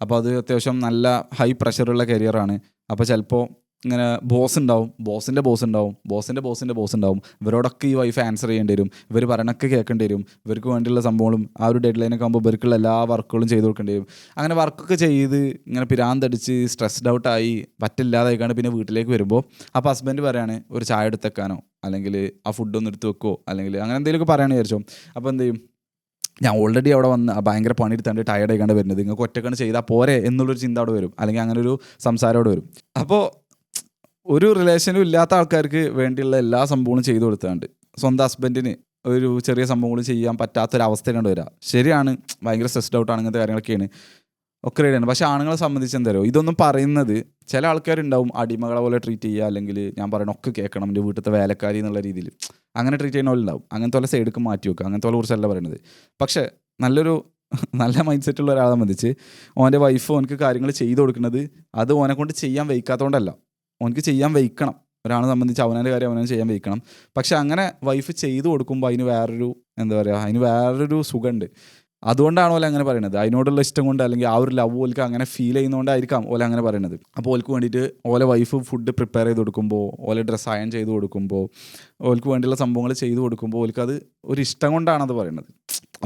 അപ്പോൾ അത് അത്യാവശ്യം നല്ല ഹൈ പ്രഷറുള്ള കരിയറാണ്. അപ്പോൾ ചിലപ്പോൾ ഇങ്ങനെ ബോസ് ഉണ്ടാവും, ബോസിൻ്റെ ബോസ് ഉണ്ടാവും, ബോസിൻ്റെ ബോസിൻ്റെ ബോസ് ഉണ്ടാവും. ഇവരോടൊക്കെ ഈ വൈഫ് ആൻസർ ചെയ്യേണ്ടി വരും, ഇവർ പറയണൊക്കെ കേൾക്കേണ്ടി വരും, ഇവർക്ക് വേണ്ടിയുള്ള സംഭവങ്ങളും ആ ഒരു ഡെഡ് ലൈനൊക്കെ ആകുമ്പോൾ ഇവർക്കുള്ള എല്ലാ വർക്കുകളും ചെയ്ത് കൊടുക്കേണ്ടി വരും. അങ്ങനെ വർക്കൊക്കെ ചെയ്ത് ഇങ്ങനെ പിരാന്തടിച്ച് സ്ട്രെസ്ഡ് ഔട്ടായി പറ്റില്ലാതായിക്കാണ്ട് പിന്നെ വീട്ടിലേക്ക് വരുമ്പോൾ അപ്പോൾ ഹസ്ബൻഡ് പറയാണ് ഒരു ചായ എടുത്തേക്കാനോ അല്ലെങ്കിൽ ആ ഫുഡൊന്നും എടുത്ത് വെക്കുമോ അല്ലെങ്കിൽ അങ്ങനെ എന്തെങ്കിലുമൊക്കെ പറയാൻ വിചാരിച്ചോ. അപ്പോൾ എന്ത് ചെയ്യും, ഞാൻ ഓൾറെഡി അവിടെ വന്ന് ഭയങ്കര പണിയെടുത്താണ്ട് ടയർഡ് ആയിക്കാണ്ട് വരുന്നത്, നിങ്ങൾക്ക് ഒറ്റക്കാണ് ചെയ്താൽ പോരെ എന്നുള്ളൊരു ചിന്ത അവിടെ വരും, അല്ലെങ്കിൽ അങ്ങനെ ഒരു സംസാരം അവിടെ വരും. അപ്പോൾ ഒരു റിലേഷനും ഇല്ലാത്ത ആൾക്കാർക്ക് വേണ്ടിയുള്ള എല്ലാ സംഭവങ്ങളും ചെയ്തു കൊടുത്താണ്ട് സ്വന്തം ഹസ്ബൻഡിന് ഒരു ചെറിയ സംഭവങ്ങളും ചെയ്യാൻ പറ്റാത്തൊരവസ്ഥയിലാണ് വരിക. ശരിയാണ്, ഭയങ്കര സ്ട്രെസ്ഡ് ഔട്ടാണ്, ഇങ്ങനത്തെ കാര്യങ്ങളൊക്കെയാണ് ഒക്കെ റെഡിയാണ്. പക്ഷേ ആണുങ്ങളെ സംബന്ധിച്ച് എന്തായാലും ഇതൊന്നും പറയുന്നത് ചില ആൾക്കാരുണ്ടാവും അടിമകളെ പോലെ ട്രീറ്റ് ചെയ്യുക, അല്ലെങ്കിൽ ഞാൻ പറയണ ഒക്കെ കേൾക്കണം, എൻ്റെ വീട്ടിലത്തെ വേലക്കാരി എന്നുള്ള രീതിയിൽ അങ്ങനെ ട്രീറ്റ് ചെയ്യുന്ന പോലെ ഉണ്ടാവും. അങ്ങനത്തെ പോലെ സൈഡിലേക്ക് മാറ്റി വെക്കുക, അങ്ങനത്തെ പോലെ കുറിച്ചല്ല പറയുന്നത്. പക്ഷേ നല്ല മൈൻഡ് സെറ്റുള്ള ഒരാളെ സംബന്ധിച്ച് ഓൻ്റെ വൈഫ് ഓനക്ക് കാര്യങ്ങൾ ചെയ്തു കൊടുക്കുന്നത് അത് ഓനെ കൊണ്ട് ചെയ്യാൻ വയ്ക്കാത്തതുകൊണ്ടല്ല, ഓനക്ക് ചെയ്യാൻ വയ്ക്കണം. ഒരാളെ സംബന്ധിച്ച് അവനവൻ്റെ കാര്യം അവനെ ചെയ്യാൻ വയ്ക്കണം. പക്ഷെ അങ്ങനെ വൈഫ് ചെയ്തു കൊടുക്കുമ്പോൾ അതിന് വേറൊരു എന്താ പറയുക, അതിന് വേറൊരു സുഖമുണ്ട്. അതുകൊണ്ടാണ് ഓല അങ്ങനെ പറയുന്നത്. അതിനോടുള്ള ഇഷ്ടം കൊണ്ട്, അല്ലെങ്കിൽ ആ ഒരു ലവ് ഓൽക്ക് അങ്ങനെ ഫീൽ ചെയ്യുന്നതുകൊണ്ടായിരിക്കാം ഓല അങ്ങനെ പറയുന്നത്. അപ്പോൾ ഓൽക്ക് വേണ്ടിയിട്ട് ഓല വൈഫ് ഫുഡ് പ്രിപ്പയർ ചെയ്ത് കൊടുക്കുമ്പോൾ, ഓല ഡ്രസ്സ് അയൺ ചെയ്ത് കൊടുക്കുമ്പോൾ, ഓൽക്ക് വേണ്ടിയുള്ള സംഭവങ്ങൾ ചെയ്ത് കൊടുക്കുമ്പോൾ ഓൽക്ക് അത് ഒരു ഇഷ്ടം കൊണ്ടാണത് പറയുന്നത്.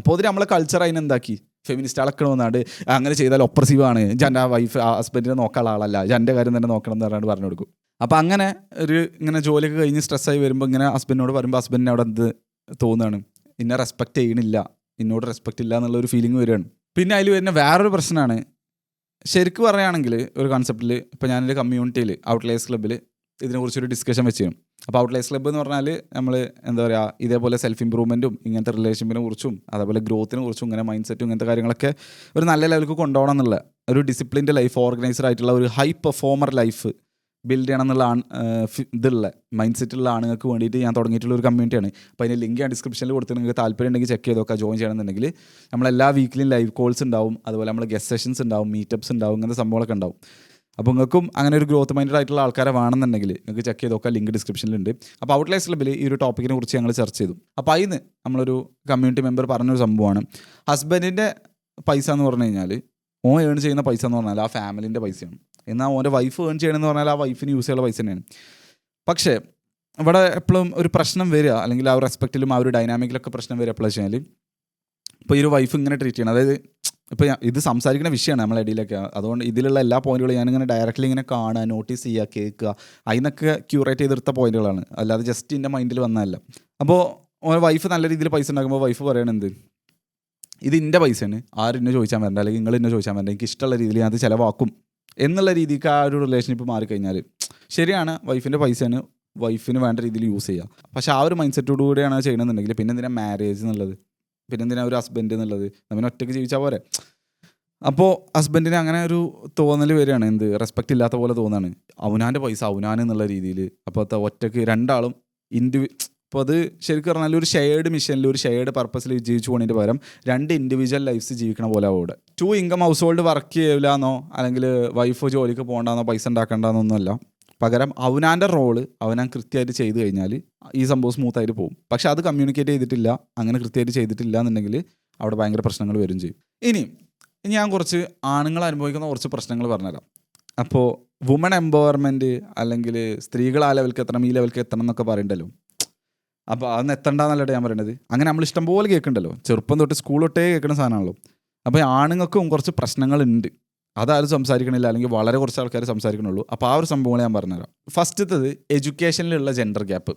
അപ്പോൾ അതിന് നമ്മളെ കൾച്ചർ അതിനെന്താക്കി, ഫെമിനിസ്റ്റ് അളക്കണമെന്നാണ്ട് അങ്ങനെ ചെയ്താൽ ഒപ്രസീവ് ആണ്, എൻ്റെ വൈഫ് ഹസ്ബൻഡിനെ നോക്കാനുള്ള ആളല്ല, എൻ്റെ കാര്യം തന്നെ നോക്കണം എന്ന് പറഞ്ഞാൽ പറഞ്ഞു കൊടുക്കും. അപ്പോൾ അങ്ങനെ ഒരു ഇങ്ങനെ ജോലിയൊക്കെ കഴിഞ്ഞ് സ്ട്രെസ്സായി വരുമ്പോൾ ഇങ്ങനെ ഹസ്ബൻഡിനോട് പറയുമ്പോൾ ഹസ്ബൻഡിന് അവിടെ എന്ത് തോന്നുകയാണ്, ഇന്നെ റെസ്പെക്റ്റ് ചെയ്യണില്ല, എന്നോട് റെസ്പെക്റ്റ് ഇല്ല എന്നുള്ളൊരു ഫീലിംഗ് വരികയാണ്. പിന്നെ അതിൽ വരുന്ന വേറൊരു പ്രശ്നമാണ്, ശരിക്കും പറയുകയാണെങ്കിൽ ഒരു കോൺസെപ്റ്റിൽ ഇപ്പോൾ ഞാനൊരു കമ്മ്യൂണിറ്റിയിൽ ഔട്ട്ലേഴ്സ് ക്ലബ്ബിൽ ഇതിനെക്കുറിച്ചൊരു ഡിസ്കഷൻ വെച്ചിരുന്നു. അപ്പോൾ ഔട്ട്ലേഴ്സ് ക്ലബ്ബ് എന്ന് പറഞ്ഞാൽ നമ്മൾ എന്താ പറയുക, ഇതേപോലെ സെൽഫ് ഇമ്പ്രൂവ്മെൻറ്റും ഇങ്ങനത്തെ റിലേഷൻഷിപ്പിനെ കുറിച്ചും അതേപോലെ ഗ്രോത്തിനെ കുറിച്ചും ഇങ്ങനെ മൈൻഡ് സെറ്റും ഇങ്ങനത്തെ കാര്യങ്ങളൊക്കെ ഒരു നല്ല ലെവലിലേക്ക് കൊണ്ടുപോകണം എന്നുള്ള ഒരു ഡിസിപ്ലിൻ്റെ ലൈഫ്, ഓർഗനൈസ്ഡ് ആയിട്ടുള്ള ഒരു ഹൈ പെർഫോമർ ലൈഫ് ബിൽഡ് ചെയ്യണം എന്നുള്ള ഇതുള്ള മൈൻഡ് സെറ്റുള്ള ആണുങ്ങൾക്ക് വേണ്ടിയിട്ട് ഞാൻ തുടങ്ങിയിട്ടുള്ള ഒരു കമ്മ്യൂണിറ്റിയാണ്. അപ്പോൾ അതിൻ്റെ ലിങ്ക് ഞാൻ ഡിസ്ക്രിപ്ഷനിൽ കൊടുത്ത് നിങ്ങൾക്ക് താല്പര്യം ഉണ്ടെങ്കിൽ ചെക്ക് ചെയ്ത് നോക്കുക. ജോയിൻ ചെയ്യണമെന്നുണ്ടെങ്കിൽ നമ്മളെല്ലാ വീക്കിലും ലൈവ് കോൾസ് ഉണ്ടാവും, അതുപോലെ നമ്മൾ ഗസ്റ്റ് സെഷൻസ് ഉണ്ടാവും, മീറ്റപ്സ് ഉണ്ടാവും, ഇങ്ങനത്തെ സംഭവങ്ങളൊക്കെ ഉണ്ടാവും. അപ്പോൾ നിങ്ങൾക്കും അങ്ങനെ ഒരു ഗ്രോത്ത് മൈൻഡഡ് ആയിട്ടുള്ള ആൾക്കാരെ വേണമെന്നുണ്ടെങ്കിൽ നിങ്ങൾക്ക് ചെക്ക് ചെയ്ത് നോക്കുക, ലിങ്ക് ഡിസ്ക്രിപ്ഷനിലുണ്ട്. അപ്പോൾ ഔട്ട്ലേഴ്സ് ക്ലബ്ബിൽ ഈ ഒരു ടോപ്പിക്കിനെ കുറിച്ച് ഞങ്ങൾ ചർച്ച ചെയ്തു. അപ്പോൾ അതിന് നമ്മളൊരു കമ്മ്യൂണിറ്റി മെമ്പർ പറഞ്ഞൊരു സംഭവമാണ്, ഹസ്ബൻഡിൻ്റെ പൈസ എന്ന് പറഞ്ഞു കഴിഞ്ഞാൽ, ഓൻ ഏൺ ചെയ്യുന്ന പൈസ എന്ന് പറഞ്ഞാൽ ആ ഫാമിലിൻ്റെ പൈസയാണ്. എന്നാൽ ഓൻ്റെ വൈഫ് ഏൺ ചെയ്യണമെന്ന് പറഞ്ഞാൽ ആ വൈഫിന് യൂസ് ചെയ്യാനുള്ള പൈസ തന്നെയാണ്. പക്ഷേ ഇവിടെ എപ്പോഴും ഒരു പ്രശ്നം വരിക, അല്ലെങ്കിൽ ആ ഒരു റെസ്പെക്റ്റിലും ആ ഒരു ഡൈനാമിക്കിലൊക്കെ പ്രശ്നം വരിക എപ്പോഴാണ് വെച്ചാൽ, ഇപ്പോൾ ഈ ഒരു വൈഫ് ഇങ്ങനെ ട്രീറ്റ് ചെയ്യണം. അതായത് ഇപ്പോൾ ഇത് സംസാരിക്കുന്ന വിഷയമാണ് നമ്മളെ ഇടയിലൊക്കെ, അതുകൊണ്ട് ഇതിലുള്ള എല്ലാ പോയിന്റുകളും ഞാനിങ്ങനെ ഡയറക്റ്റ്ലി ഇങ്ങനെ കാണുക, നോട്ടീസ് ചെയ്യുക, കേൾക്കുക, അതിനൊക്കെ ക്യൂറേറ്റ് ചെയ്തെടുത്ത പോയിന്റുകളാണ്, അല്ലാതെ ജസ്റ്റ് എൻ്റെ മൈൻഡിൽ വന്നതല്ല. അപ്പോൾ വൈഫ് നല്ല രീതിയിൽ പൈസ ഉണ്ടാക്കുമ്പോൾ വൈഫ് പറയണത്, ഇത് എൻ്റെ പൈസയാണ്, ആരും എന്നെ ചോദിച്ചാൽ വരണ്ട, അല്ലെങ്കിൽ നിങ്ങൾ എന്നെ ചോദിച്ചാൽ വരണ്ട, എനിക്ക് ഇഷ്ടമുള്ള രീതിയിൽ ഞാൻ അത് ചിലവാക്കും എന്നുള്ള രീതിക്ക് ആ ഒരു റിലേഷൻഷിപ്പ് മാറിക്കഴിഞ്ഞാൽ, ശരിയാണ് വൈഫിൻ്റെ പൈസയാണ്, വൈഫിന് വേണ്ട രീതിയിൽ യൂസ് ചെയ്യുക. പക്ഷേ ആ ഒരു മൈൻഡ് സെറ്റോടു കൂടിയാണ് ചെയ്യണമെന്നുണ്ടെങ്കിൽ പിന്നെ എന്തിനാ മാരേജ് എന്നുള്ളത്, പിന്നെ എന്തിനാ ഒരു ഹസ്ബൻഡ് എന്നുള്ളത്, നമ്മൾ ഒറ്റയ്ക്ക് ജീവിച്ചാൽ പോരെ. അപ്പോൾ ഹസ്ബൻഡിന് അങ്ങനെ ഒരു തോന്നൽ വരികയാണ്, എന്ത് റെസ്പെക്റ്റ് ഇല്ലാത്ത പോലെ തോന്നുകയാണ്, അവനാൻ്റെ പൈസ അവനാൻ എന്നുള്ള രീതിയിൽ. അപ്പോൾ ഒറ്റയ്ക്ക് രണ്ടാളും അപ്പോൾ അത് ശരിക്കും പറഞ്ഞാൽ ഒരു ഷെയർഡ് മിഷനിൽ, ഒരു ഷെയർഡ് പർപ്പസിൽ ജീവിച്ചു പോകുന്നതിന് പകരം രണ്ട് ഇൻഡിവിജ്വൽ ലൈഫ്സ് ജീവിക്കണ പോലെ അവിടെ 2 ഇൻകം ഹൗസ് ഹോൾഡ് വർക്ക് ചെയ്യില്ലാന്നോ, അല്ലെങ്കിൽ വൈഫ് ജോലിക്ക് പോകണ്ടെന്നോ, പൈസ ഉണ്ടാക്കേണ്ടെന്നൊന്നുമല്ല. പകരം അവനാൻ്റെ റോള് അവനാൻ കൃത്യമായിട്ട് ചെയ്ത് കഴിഞ്ഞാൽ ഈ സംഭവം സ്മൂത്തായിട്ട് പോകും. പക്ഷെ അത് കമ്മ്യൂണിക്കേറ്റ് ചെയ്തിട്ടില്ല, അങ്ങനെ കൃത്യമായിട്ട് ചെയ്തിട്ടില്ല എന്നുണ്ടെങ്കിൽ അവിടെ ഭയങ്കര പ്രശ്നങ്ങൾ വരും ചെയ്യും. ഇനി ഞാൻ കുറച്ച് ആണുങ്ങൾ അനുഭവിക്കുന്ന കുറച്ച് പ്രശ്നങ്ങൾ പറഞ്ഞുതരാം. അപ്പോൾ വുമൺ എംപവർമെൻറ്റ്, അല്ലെങ്കിൽ സ്ത്രീകൾ ആ ലെവൽക്ക് എത്തണം, ഈ ലെവൽക്ക് എത്തണം എന്നൊക്കെ പറയണ്ടല്ലോ. അപ്പോൾ അതൊന്നും എത്തണ്ടെന്നല്ലേ ഞാൻ പറയണത്. അങ്ങനെ നമ്മൾ ഇഷ്ടംപോലെ കേൾക്കുന്നുണ്ടല്ലോ, ചെറുപ്പം തൊട്ട് സ്കൂൾ തൊട്ടേ കേൾക്കുന്ന സാധനമാണല്ലോ. അപ്പോൾ ആണുങ്ങൾക്കും കുറച്ച് പ്രശ്നങ്ങളുണ്ട്, അതാരും സംസാരിക്കണില്ല, അല്ലെങ്കിൽ വളരെ കുറച്ച് ആൾക്കാർ സംസാരിക്കണുള്ളൂ. അപ്പോൾ ആ ഒരു സംഭവങ്ങൾ ഞാൻ പറഞ്ഞുതരാം. ഫസ്റ്റത്തത് എഡ്യൂക്കേഷനിലുള്ള ജെൻഡർ ഗ്യാപ്പ്.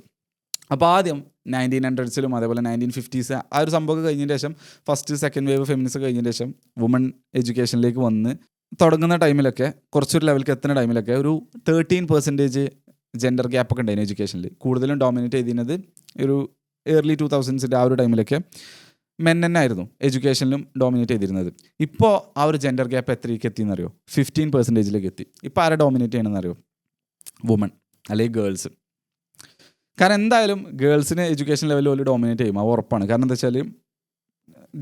അപ്പോൾ ആദ്യം 1900s അതേപോലെ 1950s ആ ഒരു സംഭവമൊക്കെ കഴിഞ്ഞതിന് ശേഷം, ഫസ്റ്റ് സെക്കൻഡ് വേവ് ഫെമിനിസം കഴിഞ്ഞതിന് ശേഷം വുമൺ എഡ്യൂക്കേഷനിലേക്ക് വന്ന് തുടങ്ങുന്ന ടൈമിലൊക്കെ, കുറച്ചൊരു ലെവലിലേക്ക് എത്തുന്ന ടൈമിലൊക്കെ ഒരു 13% ജെൻഡർ ഗ്യാപ്പൊക്കെ ഉണ്ടായിരുന്നു എഡ്യൂക്കേഷനിൽ. കൂടുതലും ഡോമിനേറ്റ് ചെയ്തിരുന്നത് ഒരു ഏർലി 2000s ആ ഒരു ടൈമിലൊക്കെ മെൻ തന്നെ ആയിരുന്നു എഡ്യൂക്കേഷനിലും ഡോമിനേറ്റ് ചെയ്തിരുന്നത്. ഇപ്പോൾ ആ ഒരു ജെൻഡർ ഗ്യാപ്പ് എത്രയ്ക്ക് എത്തിയെന്നറിയോ? 15% എത്തി. ഇപ്പോൾ ആരെ ഡോമിനേറ്റ് ചെയ്യണമെന്നറിയോ? വുമൺ അല്ലെങ്കിൽ ഗേൾസ്. കാരണം എന്തായാലും ഗേൾസിന് എഡ്യൂക്കേഷൻ ലെവലിൽ ഒരു ഡോമിനേറ്റ് ചെയ്യും, അത് ഉറപ്പാണ്. കാരണം എന്താ വെച്ചാൽ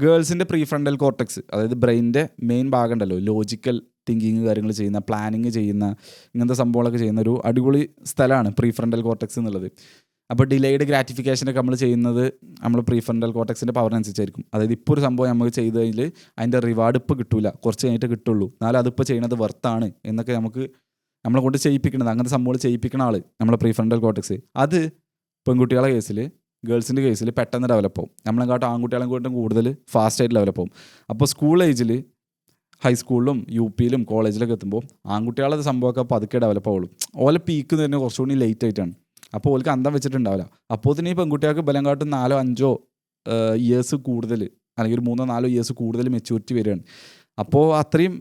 ഗേൾസിൻ്റെ പ്രീഫ്രണ്ടൽ കോർട്ടെക്സ്, അതായത് ബ്രെയിനിൻ്റെ മെയിൻ ഭാഗം ഉണ്ടല്ലോ, ലോജിക്കൽ തിങ്കിങ് കാര്യങ്ങൾ ചെയ്യുന്ന, പ്ലാനിങ് ചെയ്യുന്ന, ഇങ്ങനത്തെ സംഭവങ്ങളൊക്കെ ചെയ്യുന്ന ഒരു അടിപൊളി സ്ഥലമാണ് പ്രീഫ്രണ്ടൽ കോർട്ടെക്സ് എന്നുള്ളത്. അപ്പോൾ ഡിലേഡ് ഗ്രാറ്റിഫിക്കേഷനൊക്കെ നമ്മൾ ചെയ്യുന്നത് നമ്മൾ പ്രീഫ്രണ്ടൽ കോർട്ടെക്സിൻ്റെ പവറിനനുസരിച്ചായിരിക്കും. അതായത് ഇപ്പോൾ ഒരു സംഭവം നമുക്ക് ചെയ്തതിൽ അതിൻ്റെ റിവാർഡ് ഇപ്പോൾ കിട്ടില്ല, കുറച്ച് കഴിഞ്ഞിട്ട് കിട്ടുള്ളൂ, എന്നാലും അതിപ്പോൾ ചെയ്യുന്നത് വർത്താണ് എന്നൊക്കെ നമ്മളെ കൊണ്ട് ചെയ്യിപ്പിക്കുന്നത്, അങ്ങനത്തെ സംഭവങ്ങൾ ചെയ്യിപ്പിക്കുന്ന ആൾ നമ്മളെ പ്രീഫ്രണ്ടൽ കോർട്ടെക്സ്. അത് പെൺകുട്ടികളുടെ കേസിൽ, ഗേൾസിൻ്റെ കേസിൽ പെട്ടെന്ന് ഡെവലപ്പ് ആവും. നമ്മളെക്കാട്ടും ആൺകുട്ടികളെക്കാട്ടും കൂടുതൽ ഫാസ്റ്റായിട്ട് ഡെവലപ്പ് ആവും. അപ്പോൾ സ്കൂൾ ഏജിൽ, ഹൈസ്കൂളിലും UPയിലും കോളേജിലൊക്കെ എത്തുമ്പോൾ ആൺകുട്ടികളത് സംഭവമൊക്കെ പതുക്കെ ഡെവലപ്പ് ആവുള്ളൂ. ഓലെ പീക്ക് തന്നെ കുറച്ചുകൂടി ലേറ്റ് ആയിട്ടാണ്. അപ്പോൾ ഓൾക്ക് അന്തം വെച്ചിട്ടുണ്ടാവില്ല. അപ്പോൾ തന്നെ ഈ പെൺകുട്ടികൾക്ക് ബലം കാട്ടും 4-5 ഇയേഴ്സ് കൂടുതൽ, അല്ലെങ്കിൽ ഒരു 3-4 ഇയേഴ്സ് കൂടുതൽ മെച്യൂരിറ്റി വരികയാണ്. അപ്പോൾ അത്രയും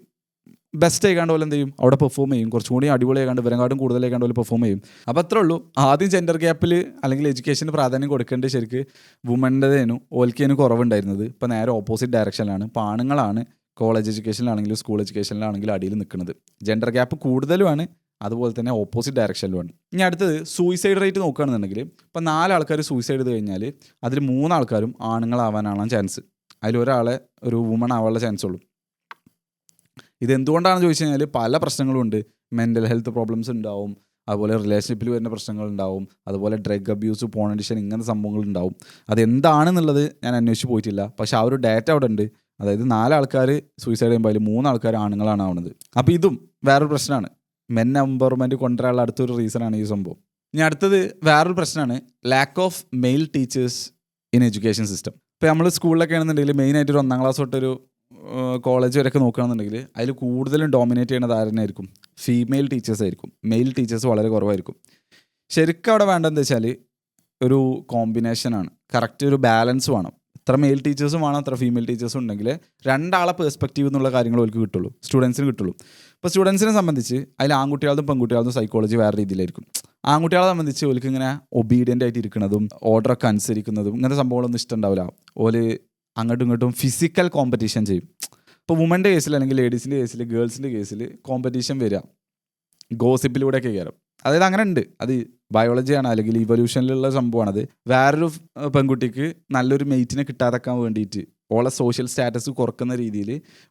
ബെസ്റ്റ് ആയിക്കാണ്ട് പോലെ എന്ത് ചെയ്യും, അവിടെ പെർഫോം ചെയ്യും, കുറച്ചും കൂടി അടിപൊളിയായിക്കാണ്ട് ഇവരെക്കാട്ടും കൂടുതലായിക്കാണ്ട് പോലെ പെർഫോം ചെയ്യും. അപ്പോൾ അത്രേ ഉള്ളൂ. ആദ്യം ജെൻഡർ ഗ്യാപ്പിൽ അല്ലെങ്കിൽ എഡ്യൂക്കേഷന് പ്രാധാന്യം കൊടുക്കേണ്ടത് ശരിക്ക് വുമൻ്റെതേനു, ഓൽക്കേനു കുറവുണ്ടായിരുന്നത്. ഇപ്പോൾ നേരെ ഓപ്പോസിറ്റ് ഡയറക്ഷനിലാണ്. ഇപ്പോൾ ആണുങ്ങളാണ് കോളേജ് എഡ്യൂക്കേഷനിലാണെങ്കിലും സ്കൂൾ എഡ്യൂക്കേഷനിലാണെങ്കിലും അടിയിൽ നിൽക്കുന്നത്. ജെൻഡർ ഗ്യാപ്പ് കൂടുതലുമാണ്, അതുപോലെ തന്നെ ഓപ്പോസിറ്റ് ഡയറക്ഷനിലുമാണ്. ഇനി അടുത്തത് സൂയിസൈഡ് റേറ്റ് നോക്കുകയാണെന്നുണ്ടെങ്കിൽ, ഇപ്പോൾ 4 ആൾക്കാർ സൂയിസൈഡ് ചെയ്ത് കഴിഞ്ഞാൽ അതിൽ 3 ആൾക്കാരും ആണുങ്ങളാവാനാണ് ചാൻസ്. അതിലൊരാളെ ഒരു വുമൺ ആവാനുള്ള ചാൻസ് ഉള്ളൂ. ഇതെന്തുകൊണ്ടാണെന്ന് ചോദിച്ചു കഴിഞ്ഞാൽ പല പ്രശ്നങ്ങളും ഉണ്ട്. മെൻ്റൽ ഹെൽത്ത് പ്രോബ്ലംസ് ഉണ്ടാവും, അതുപോലെ റിലേഷൻഷിപ്പിൽ വരുന്ന പ്രശ്നങ്ങളുണ്ടാവും, അതുപോലെ ഡ്രഗ് അബ്യൂസ്, പോൺ അഡിക്ഷൻ, ഇങ്ങനത്തെ സംഭവങ്ങളുണ്ടാവും. അതെന്താണെന്നുള്ളത് ഞാൻ അന്വേഷിച്ച് പോയിട്ടില്ല. പക്ഷേ ആ ഒരു ഡാറ്റ അവിടെ ഉണ്ട്. അതായത് 4 ആൾക്കാർ സൂയിസൈഡ് ചെയ്യുമ്പോൾ അതിൽ 3 ആൾക്കാർ ആണുങ്ങളാണ് ആവുന്നത്. അപ്പോൾ ഇതും വേറൊരു പ്രശ്നമാണ്. മെൻ എംപവർമെൻറ്റ് കൊണ്ടുവരാനുള്ള അടുത്തൊരു റീസണാണ് ഈ സംഭവം. ഇനി അടുത്തത് വേറൊരു പ്രശ്നമാണ് lack of male teachers in education system. ഇപ്പോൾ നമ്മൾ സ്കൂളിലൊക്കെ ആണെന്നുണ്ടെങ്കിൽ മെയിനായിട്ട് ഒരു 1ാം ക്ലാസ് തൊട്ടൊരു കോളേജ് വരെയൊക്കെ നോക്കുകയാണെന്നുണ്ടെങ്കിൽ അതിൽ കൂടുതലും ഡോമിനേറ്റ് ചെയ്യുന്നത് ആരെന്നായിരിക്കും? ഫീമെയിൽ ടീച്ചേഴ്സ് ആയിരിക്കും. മെയിൽ ടീച്ചേഴ്സ് വളരെ കുറവായിരിക്കും. ശരിക്കും അവിടെ വേണ്ടതെന്ന് വെച്ചാൽ ഒരു കോമ്പിനേഷനാണ്, കറക്റ്റ് ഒരു ബാലൻസ് വേണം. ഇത്ര മെയിൽ ടീച്ചേഴ്സും വേണം, അത്ര ഫീമെയിൽ ടീച്ചേഴ്സും ഉണ്ടെങ്കിൽ രണ്ടാളെ പേഴ്സ്പെക്റ്റീവ് എന്നുള്ള കാര്യങ്ങൾ അവർക്ക് കിട്ടുള്ളൂ, സ്റ്റുഡൻസിന് കിട്ടുള്ളൂ. ഇപ്പോൾ സ്റ്റുഡൻസിനെ സംബന്ധിച്ച് അതിൽ ആൺകുട്ടികളതും പെൺകുട്ടികളതും സൈക്കോളജി വേറെ രീതിയിലായിരിക്കും. ആൺകുട്ടികളെ സംബന്ധിച്ച് ഓർക്ക് ഇങ്ങനെ ഒബീഡിയൻ്റ് ആയിട്ട് ഇരിക്കുന്നതും ഓർഡറൊക്കെ അനുസരിക്കുന്നതും ഇങ്ങനത്തെ സംഭവങ്ങളൊന്നും ഇഷ്ടമുണ്ടാവില്ല. ഓല് അങ്ങോട്ടും ഇങ്ങോട്ടും ഫിസിക്കൽ കോമ്പറ്റീഷൻ ചെയ്യും. ഇപ്പോൾ വുമൻ്റെ കേസിൽ അല്ലെങ്കിൽ ലേഡീസിൻ്റെ കേസിൽ, ഗേൾസിൻ്റെ കേസിൽ കോമ്പറ്റീഷൻ വരിക ഗോസിപ്പിലൂടെയൊക്കെ കയറും. അതായത് അങ്ങനെ ഉണ്ട്, അത് ബയോളജിയാണ് അല്ലെങ്കിൽ ഇവല്യൂഷനിലുള്ള സംഭവമാണത്. വേറൊരു പെൺകുട്ടിക്ക് നല്ലൊരു മെയ്റ്റിനെ കിട്ടാതെക്കാൻ വേണ്ടിയിട്ട് ഓളെ സോഷ്യൽ സ്റ്റാറ്റസ് കുറക്കുന്ന രീതിയിൽ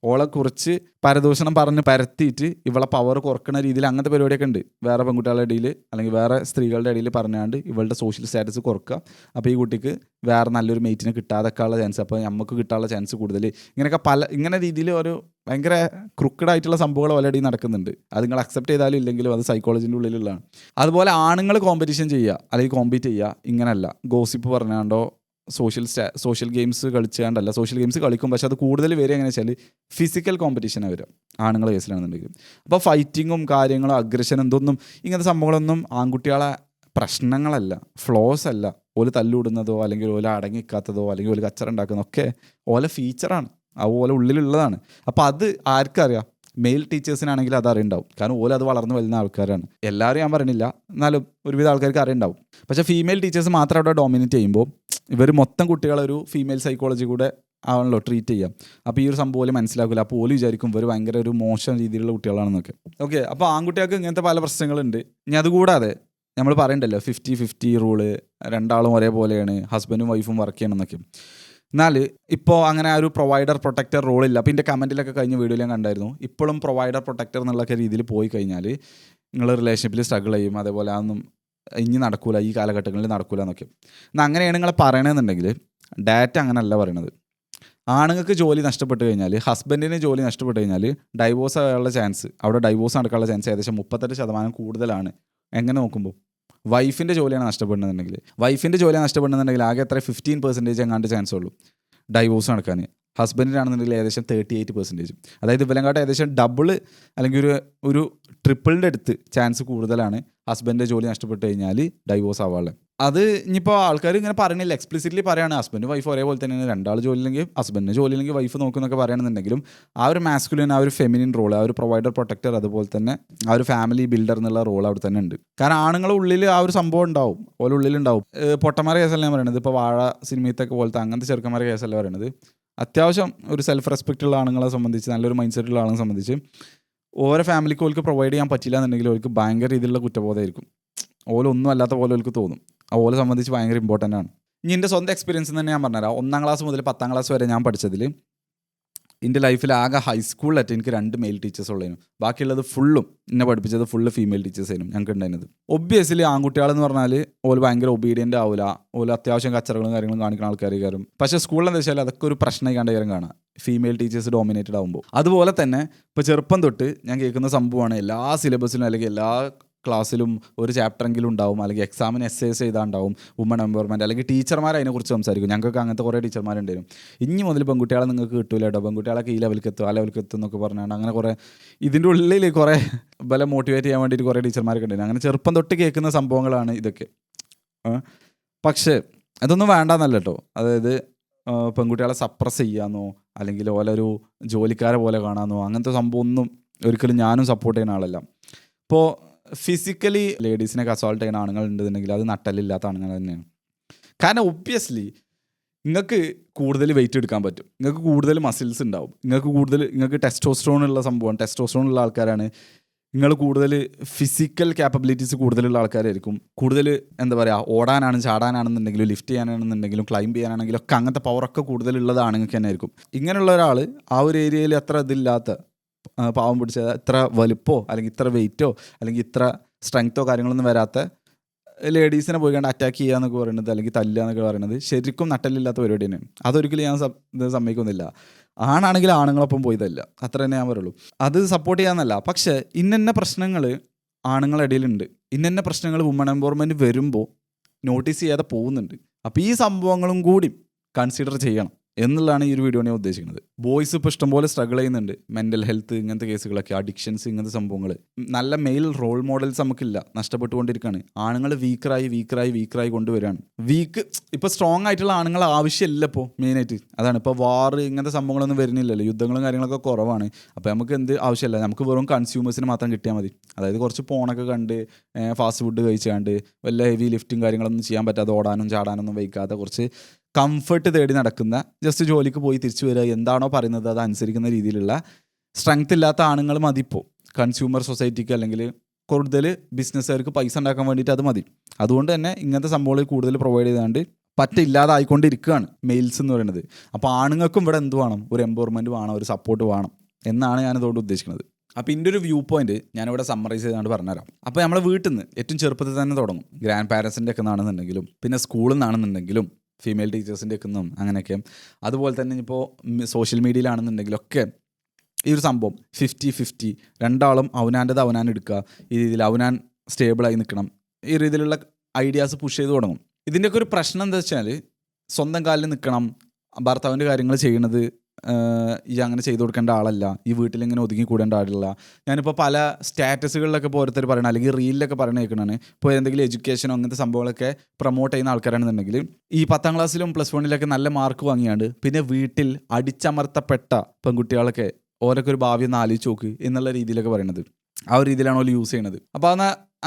ഓളെ കുറിച്ച് പരദൂഷണം പറഞ്ഞ് പരത്തിയിട്ട് ഇവളെ പവർ കുറക്കുന്ന രീതിയിൽ അങ്ങനത്തെ പരിപാടിയൊക്കെ ഉണ്ട് വേറെ പെൺകുട്ടികളുടെ ഇടയിൽ അല്ലെങ്കിൽ വേറെ സ്ത്രീകളുടെ ഇടയിൽ പറഞ്ഞാണ്ട് ഇവളുടെ സോഷ്യൽ സ്റ്റാറ്റസ് കുറക്കുക. അപ്പോൾ ഈ കുട്ടിക്ക് വേറെ നല്ലൊരു മെയ്റ്റിനെ കിട്ടാതെക്കാനുള്ള ചാൻസ്, അപ്പോൾ നമുക്ക് കിട്ടാനുള്ള ചാൻസ് കൂടുതൽ. ഇങ്ങനെയൊക്കെ ഇങ്ങനെ രീതിയിൽ ഒരു ഭയങ്കര ക്രുക്കഡായിട്ടുള്ള സംഭവങ്ങൾ ഓൾറെഡി നടക്കുന്നുണ്ട്. അത് നിങ്ങൾ അക്സെപ്റ്റ് ചെയ്താലും ഇല്ലെങ്കിലും അത് സൈക്കോളജിൻ്റെ ഉള്ളിലുള്ളതാണ്. അതുപോലെ ആണുങ്ങൾ കോമ്പറ്റീഷൻ ചെയ്യുക അല്ലെങ്കിൽ കോമ്പീറ്റ് ചെയ്യുക ഇങ്ങനെയല്ല, ഗോസിപ്പ് പറഞ്ഞാണ്ടോ സോഷ്യൽ ഗെയിംസ് കളിച്ചാണ്ടല്ല. സോഷ്യൽ ഗെയിംസ് കളിക്കും, പക്ഷെ അത് കൂടുതൽ വരിക എങ്ങനെ വെച്ചാൽ ഫിസിക്കൽ കോമ്പറ്റീഷനാണ് വരിക ആണുങ്ങളെ കേസിലാണെന്നുണ്ടെങ്കിൽ. അപ്പോൾ ഫൈറ്റിങ്ങും കാര്യങ്ങളും അഗ്രഷനും ഇതൊന്നും ഇങ്ങനത്തെ സംഭവങ്ങളൊന്നും ആൺകുട്ടികളെ പ്രശ്നങ്ങളല്ല, ഫ്ലോസ് അല്ല. ഓല് തല്ലുവിടുന്നതോ അല്ലെങ്കിൽ ഓല അടങ്ങിക്കാത്തതോ അല്ലെങ്കിൽ ഓല് കച്ചറ ഉണ്ടാക്കുന്നതോ ഒക്കെ ഓല ഫീച്ചറാണ്, അതുപോലെ ഉള്ളിലുള്ളതാണ്. അപ്പോൾ അത് ആർക്കറിയാം? മെയിൽ ടീച്ചേഴ്സിനാണെങ്കിൽ അത് അറിയുണ്ടാവും, കാരണം ഓല അത് വളർന്നു വരുന്ന ആൾക്കാരാണ്. എല്ലാവരും ഞാൻ പറയണില്ല, എന്നാലും ഒരുവിധ ആൾക്കാർക്ക് അറിയുണ്ടാവും. പക്ഷേ ഫീമെയിൽ ടീച്ചേഴ്സ് മാത്രം അവിടെ ഡോമിനേറ്റ് ചെയ്യുമ്പോൾ ഇവർ മൊത്തം കുട്ടികളൊരു ഫീമെയിൽ സൈക്കോളജി കൂടെ ആണല്ലോ ട്രീറ്റ് ചെയ്യാം. അപ്പോൾ ഈ ഒരു സംഭവം പോലെ മനസ്സിലാക്കില്ല. അപ്പോൾ ഓല് വിചാരിക്കും ഇവർ ഭയങ്കര ഒരു മോശം രീതിയിലുള്ള കുട്ടികളാണെന്നൊക്കെ. ഓക്കെ, അപ്പോൾ ആൺകുട്ടികൾക്ക് ഇങ്ങനത്തെ പല പ്രശ്നങ്ങളുണ്ട്. ഇനി അതുകൂടാതെ നമ്മൾ പറയണ്ടല്ലോ 50-50 റൂള്, രണ്ടാളും ഒരേപോലെയാണ്, ഹസ്ബൻഡും വൈഫും വർക്ക് ചെയ്യണമെന്നൊക്കെ. എന്നാൽ ഇപ്പോൾ അങ്ങനെ ഒരു പ്രൊവൈഡർ പ്രൊട്ടക്ടർ റോളില്ല. അപ്പോൾ ഇതിൻ്റെ കമൻറ്റിലൊക്കെ കഴിഞ്ഞ വീഡിയോയിൽ ഞാൻ കണ്ടായിരുന്നു, ഇപ്പോഴും പ്രൊവൈഡർ പ്രൊട്ടക്ടർ എന്നുള്ളൊക്കെ രീതിയിൽ പോയി കഴിഞ്ഞാൽ നിങ്ങൾ റിലേഷൻഷിപ്പിൽ സ്ട്രഗിൾ ചെയ്യും, അതേപോലെ അതൊന്നും ഇനി നടക്കൂല, ഈ കാലഘട്ടങ്ങളിൽ നടക്കൂല എന്നൊക്കെ. എന്നാൽ അങ്ങനെയാണ് നിങ്ങൾ പറയണമെന്നുണ്ടെങ്കിൽ ഡാറ്റ അങ്ങനെയല്ല പറയണത്. ആണുങ്ങൾക്ക് ജോലി നഷ്ടപ്പെട്ട് കഴിഞ്ഞാൽ, ഹസ്ബൻഡിന് ജോലി നഷ്ടപ്പെട്ട് കഴിഞ്ഞാൽ ഡൈവോഴ്സ് ആകാനുള്ള ചാൻസ്, അവിടെ ഡൈവോഴ്സ് നടക്കാനുള്ള ചാൻസ് ഏകദേശം 38% കൂടുതലാണ്. എങ്ങനെ നോക്കുമ്പോൾ വൈഫിൻ്റെ ജോലിയാണ് നഷ്ടപ്പെടുന്നുണ്ടെങ്കിൽ ആകെ എത്ര 15% എങ്ങാണ്ട് ചാൻസ് ഉള്ളൂ ഡൈവോഴ്സ് നടക്കാൻ. ഹസ്ബൻഡിനാണെന്നുണ്ടെങ്കിൽ ഏകദേശം 38%. അതായത് ഇവലങ്കാട്ട് ഏകദേശം ഡബിള് അല്ലെങ്കിൽ ഒരു ട്രിപ്പിളിൻ്റെ അടുത്ത് ചാൻസ് കൂടുതലാണ് ഹസ്ബൻഡിൻ്റെ ജോലി നഷ്ടപ്പെട്ട് കഴിഞ്ഞാൽ ഡൈവോഴ്സ് ആവാനുള്ളത്. അത് ഇനിയിപ്പോൾ ആൾക്കാർ ഇങ്ങനെ പറയണില്ല, എക്സ്പ്ലിസിറ്റ്ലി പറയുകയാണ് ഹസ്ബൻഡ് വൈഫ് ഒരേപോലെ തന്നെയാണ്, രണ്ടാൾ ജോലി ഇല്ലെങ്കിൽ ഹസ്ബൻഡിന് ജോലി ഇല്ലെങ്കിൽ വൈഫ് നോക്കുന്നൊക്കെ പറയുകയാണെന്നുണ്ടെങ്കിലും ആ ഒരു മാസ്കുലിൻ, ആ ഒരു ഫെമിനിൻ റോൾ, ആ ഒരു പ്രൊവൈഡർ പ്രൊട്ടക്ടർ, അതുപോലെ തന്നെ ആ ഒരു ഫാമിലി ബിൽഡർ എന്നുള്ള റോൾ അവിടെ തന്നെ ഉണ്ട്. കാരണം ആണുങ്ങളുടെ ഉള്ളിൽ ആ ഒരു സംഭവം ഉണ്ടാവും, ഓരോ ഉള്ളിലുണ്ടാവും. പൊട്ടന്മാരെ കേസല്ല ഞാൻ പറയണത്, ഇപ്പോൾ വാഴ സിനിമയത്തൊക്കെ പോലത്തെ അങ്ങനത്തെ ചെറുക്കന്മാരെ കേസല്ല പറയണത്. അത്യാവശ്യം ഒരു സെൽഫ് റെസ്പെക്റ്റ് ഉള്ള ആണുങ്ങളെ സംബന്ധിച്ച്, നല്ലൊരു മൈൻഡ് സെറ്റുള്ള ആളെ സംബന്ധിച്ച് ഓരോ ഫാമിലിക്ക് ഓൾക്ക് പ്രൊവൈഡ് ചെയ്യാൻ പറ്റില്ല എന്നുണ്ടെങ്കിൽ ഓൾക്ക് ഭയങ്കര രീതിയിലുള്ള കുറ്റബോധമായിരിക്കും. ഓലൊന്നും അല്ലാത്ത പോലെ ഓൾക്ക് തോന്നും. ആ ഓലെ സംബന്ധിച്ച് ഭയങ്കര ഇമ്പോർട്ടൻ്റ് ആണ്. ഇനി എൻ്റെ സ്വന്തം എക്സ്പീരിയൻസ് തന്നെ ഞാൻ പറഞ്ഞുതരാം. 1ാം ക്ലാസ് മുതൽ 10ാം ക്ലാസ് വരെ ഞാൻ പഠിച്ചതിൽ എൻ്റെ ലൈഫിൽ ആകെ ഹൈസ്കൂളിലായിട്ട് എനിക്ക് 2 മെയിൽ ടീച്ചേഴ്സ് ഉള്ളതിനും, ബാക്കിയുള്ളത് ഫുള്ളും എന്നെ പഠിപ്പിച്ചത് ഫുള്ള് ഫീമെയിൽ ടീച്ചേഴ്സായിരുന്നു ഞങ്ങൾക്ക് ഉണ്ടായിരുന്നത്. ഒബ്വിയസ്ലി ആൺകുട്ടികളെന്ന് പറഞ്ഞാൽ ഓല് ഭയങ്കര ഒബീഡിയൻ്റ് ആവില്ല, ഓല് അത്യാവശ്യം കച്ചറകളും കാര്യങ്ങളും കാണിക്കുന്ന ആൾക്കാർ കയറും. പക്ഷേ സ്കൂളിലെന്താ വെച്ചാൽ അതൊക്കെ ഒരു പ്രശ്നമായി കണ്ട കാര്യം കാണാം, ഫീമെയിൽ ടീച്ചേഴ്സ് ഡോമിനേറ്റഡ് ആകുമ്പോൾ. അതുപോലെ തന്നെ ഇപ്പോൾ ചെറുപ്പം തൊട്ട് ഞാൻ കേൾക്കുന്ന സംഭവമാണ്, എല്ലാ സിലബസിലും അല്ലെങ്കിൽ എല്ലാ ക്ലാസ്സിലും ഒരു ചാപ്റ്ററെങ്കിലും ഉണ്ടാവും, അല്ലെങ്കിൽ എക്സാമിന് എസ്സേസ് ചെയ്താണ്ടാവും വുമൺ എംപവർമെൻറ്റ്, അല്ലെങ്കിൽ ടീച്ചർമാർ അതിനെക്കുറിച്ച് സംസാരിക്കും. ഞങ്ങൾക്ക് അങ്ങനത്തെ കുറേ ടീച്ചർമാരുണ്ടായിരുന്നു. ഇനി മുതൽ പെൺകുട്ടികളെ നിങ്ങൾക്ക് കിട്ടൂല കേട്ടോ, പെൺകുട്ടികളൊക്കെ ഈ ലെവലിലേക്ക് എത്തും, ആ ലെവലിലേക്ക് എത്തും എന്നൊക്കെ പറഞ്ഞാണ് അങ്ങനെ കുറേ ഇതിൻ്റെ ഉള്ളിൽ കുറേ ബലം മോട്ടിവേറ്റ് ചെയ്യാൻ വേണ്ടിയിട്ട് കുറേ ടീച്ചർമാരൊക്കെ ഉണ്ടായിരുന്നു. അങ്ങനെ ചെറുപ്പം തൊട്ട് കേൾക്കുന്ന സംഭവങ്ങളാണ് ഇതൊക്കെ. പക്ഷേ അതൊന്നും വേണ്ടെന്നല്ല കേട്ടോ. അതായത് പെൺകുട്ടികളെ സപ്രസ് ചെയ്യാമെന്നോ അല്ലെങ്കിൽ ഓലൊരു ജോലിക്കാരെ പോലെ കാണാമെന്നോ അങ്ങനത്തെ സംഭവം ഒന്നും ഒരിക്കലും ഞാനും സപ്പോർട്ട് ചെയ്യുന്ന ആളല്ല. ഇപ്പോൾ ഫിസിക്കലി ലേഡീസിനൊക്കെ അസോൾട്ട് ചെയ്യുന്ന ആണുങ്ങൾ ഉണ്ടെന്നുണ്ടെങ്കിൽ അത് നട്ടലില്ലാത്ത ആണുങ്ങൾ തന്നെയാണ്. കാരണം ഒബ്വിയസ്ലി നിങ്ങൾക്ക് കൂടുതൽ വെയിറ്റ് എടുക്കാൻ പറ്റും, നിങ്ങൾക്ക് കൂടുതൽ മസിൽസ് ഉണ്ടാവും, നിങ്ങൾക്ക് ടെസ്റ്റോസ്റ്ററോൺ ഉള്ള സംഭവം, ടെസ്റ്റോസ്റ്ററോൺ ഉള്ള ആൾക്കാരാണ് നിങ്ങൾ. കൂടുതൽ ഫിസിക്കൽ ക്യാപ്പബിലിറ്റീസ് കൂടുതലുള്ള ആൾക്കാരായിരിക്കും. കൂടുതൽ എന്താ പറയുക, ഓടാനാണ് ചാടാനാണെന്നുണ്ടെങ്കിലും ലിഫ്റ്റ് ചെയ്യാനാണെന്നുണ്ടെങ്കിലും ക്ലൈംബ് ചെയ്യാനാണെങ്കിലും ഒക്കെ അങ്ങനത്തെ പവറൊക്കെ കൂടുതലുള്ളത് ആണുങ്ങൾക്ക് തന്നെ ആയിരിക്കും. ഇങ്ങനെയുള്ള ഒരാൾ ആ ഒരു ഏരിയയിൽ അത്ര ഇതില്ലാത്ത പാവം പിടിച്ച ഇത്ര വലുപ്പോ അല്ലെങ്കിൽ ഇത്ര വെയിറ്റോ അല്ലെങ്കിൽ ഇത്ര സ്ട്രെങ്ത്തോ കാര്യങ്ങളൊന്നും വരാത്ത ലേഡീസിനെ പോയി കണ്ട് അറ്റാക്ക് ചെയ്യുക എന്നൊക്കെ പറയുന്നത്, അല്ലെങ്കിൽ തല്ലുക എന്നൊക്കെ പറയുന്നത് ശരിക്കും നട്ടലില്ലാത്ത പരിപാടി തന്നെയാണ്. അതൊരിക്കലും ഞാൻ സമ്മതിക്കുന്നില്ല. ആണാണെങ്കിൽ ആണുങ്ങളൊപ്പം പോയി തല്ല, അത്ര തന്നെ ഞാൻ പറയുള്ളൂ. അത് സപ്പോർട്ട് ചെയ്യാന്നല്ല. പക്ഷേ ഇന്ന പ്രശ്നങ്ങൾ ആണുങ്ങളുടെ ഇടയിലുണ്ട്, ഇന്ന പ്രശ്നങ്ങൾ വുമൺ എംപവർമെൻറ്റ് വരുമ്പോൾ നോട്ടീസ് ചെയ്യാതെ പോകുന്നുണ്ട്. അപ്പോൾ ഈ സംഭവങ്ങളും കൂടി കൺസിഡർ ചെയ്യണം എന്നുള്ളതാണ് ഈ ഒരു വീഡിയോ ഞാൻ ഉദ്ദേശിക്കുന്നത്. ബോയ്സ് ഇപ്പോൾ ഇഷ്ടംപോലെ സ്ട്രഗിൾ ചെയ്യുന്നുണ്ട്, മെൻ്റൽ ഹെൽത്ത് ഇങ്ങനത്തെ കേസുകളൊക്കെ, അഡിക്ഷൻസ് ഇങ്ങനത്തെ സംഭവങ്ങൾ. നല്ല മെയിൽ റോൾ മോഡൽസ് നമുക്കില്ല, നഷ്ടപ്പെട്ടുകൊണ്ടിരിക്കുകയാണ്. ആണുങ്ങൾ വീക്കറായി കൊണ്ടുവരികയാണ്. ഇപ്പോൾ സ്ട്രോങ് ആയിട്ടുള്ള ആണുങ്ങൾ ആവശ്യമില്ല ഇപ്പോൾ മെയിനായിട്ട്. അതാണ് ഇപ്പോൾ വാർ ഇങ്ങനത്തെ സംഭവങ്ങളൊന്നും വരുന്നില്ലല്ലോ, യുദ്ധങ്ങളും കാര്യങ്ങളൊക്കെ കുറവാണ്. അപ്പോൾ നമുക്ക് എന്ത് ആവശ്യമില്ല, നമുക്ക് വെറും കൺസ്യൂമേഴ്സിന് മാത്രം കിട്ടിയാൽ മതി. അതായത് കുറച്ച് ഫോണൊക്കെ കണ്ട് ഫാസ്റ്റ് ഫുഡ് കഴിച്ചാണ്ട് വല്ല ഹെവി ലിഫ്റ്റും കാര്യങ്ങളൊന്നും ചെയ്യാൻ പറ്റാതെ, ഓടാനും ചാടാനൊന്നും വയ്ക്കാതെ, കുറച്ച് കംഫർട്ട് തേടി നടക്കുന്ന, ജസ്റ്റ് ജോലിക്ക് പോയി തിരിച്ചു വരിക, എന്താണോ പറയുന്നത് അത് അനുസരിക്കുന്ന രീതിയിലുള്ള സ്ട്രെങ്ത് ഇല്ലാത്ത ആണുങ്ങൾ മതി ഇപ്പോൾ കൺസ്യൂമർ സൊസൈറ്റിക്ക്. അല്ലെങ്കിൽ കൂടുതൽ ബിസിനസ്സുകാർക്ക് പൈസ ഉണ്ടാക്കാൻ വേണ്ടിയിട്ട് അത് മതി. അതുകൊണ്ട് തന്നെ ഇങ്ങനത്തെ സംഭവങ്ങൾ കൂടുതൽ പ്രൊവൈഡ് ചെയ്താണ്ട് പറ്റില്ലാതായിക്കൊണ്ടിരിക്കുകയാണ് മെയിൽസ് എന്ന് പറയുന്നത്. അപ്പോൾ ആണുങ്ങൾക്കും ഇവിടെ എന്ത് വേണം, ഒരു എംപവർമെൻറ്റ് വേണം, ഒരു സപ്പോർട്ട് വേണം എന്നാണ് ഞാനിതുകൊണ്ട് ഉദ്ദേശിക്കുന്നത്. അപ്പോൾ ഇതിൻ്റെ ഒരു വ്യൂ പോയിന്റ് ഞാനിവിടെ സമ്മറൈസ് ചെയ്തുകൊണ്ട് പറഞ്ഞുതരാം. അപ്പോൾ നമ്മളെ വീട്ടിൽ നിന്ന് ഏറ്റവും ചെറുപ്പത്തിൽ തന്നെ തുടങ്ങും. ഗ്രാൻഡ് പാരൻസിൻ്റെ ഒക്കെ ആണെന്നുണ്ടെങ്കിലും, പിന്നെ സ്കൂളിൽ നിന്നാണെന്നുണ്ടെങ്കിലും, ഫീമെയിൽ ടീച്ചേഴ്സിൻ്റെ ഒക്കെ ഒന്നും അങ്ങനെയൊക്കെ. അതുപോലെ തന്നെ ഇപ്പോൾ സോഷ്യൽ മീഡിയയിലാണെന്നുണ്ടെങ്കിലൊക്കെ ഈ ഒരു സംഭവം 50-50, രണ്ടാളും അവനാൻ എടുക്കുക, ഈ രീതിയിൽ അവനാൻ സ്റ്റേബിളായി നിൽക്കണം, ഈ രീതിയിലുള്ള ഐഡിയാസ് പുഷ് ചെയ്ത് തുടങ്ങും. ഇതിൻ്റെയൊക്കെ ഒരു പ്രശ്നം എന്താ വെച്ചാൽ, സ്വന്തം കാലിൽ നിൽക്കണം, ഭർത്താവിൻ്റെ കാര്യങ്ങൾ ചെയ്യണത് ഈ അങ്ങനെ ചെയ്തു കൊടുക്കേണ്ട ആളല്ല, ഈ വീട്ടിലിങ്ങനെ ഒതുങ്ങി കൂടേണ്ട ആളില്ല. ഞാനിപ്പോൾ പല സ്റ്റാറ്റസുകളിലൊക്കെ ഇപ്പോൾ ഓരോരുത്തർ പറയണം, അല്ലെങ്കിൽ റീലിലൊക്കെ പറയണ കേൾക്കണതാണ്. ഇപ്പോൾ എന്തെങ്കിലും എഡ്യൂക്കേഷനോ അങ്ങനത്തെ സംഭവങ്ങളൊക്കെ പ്രൊമോട്ട് ചെയ്യുന്ന ആൾക്കാരാണെന്നുണ്ടെങ്കിൽ, ഈ 10ാം ക്ലാസ്സിലും +1 നല്ല മാർക്ക് വാങ്ങിയാണ്ട് പിന്നെ വീട്ടിൽ അടിച്ചമർത്തപ്പെട്ട പെൺകുട്ടികളൊക്കെ ഓരോക്കെ ഒരു ഭാവി ഒന്ന് ആലോചിച്ച് നോക്ക് എന്നുള്ള രീതിയിലൊക്കെ പറയണത്. ആ ഒരു രീതിയിലാണ് അവർ യൂസ് ചെയ്യണത്. അപ്പോൾ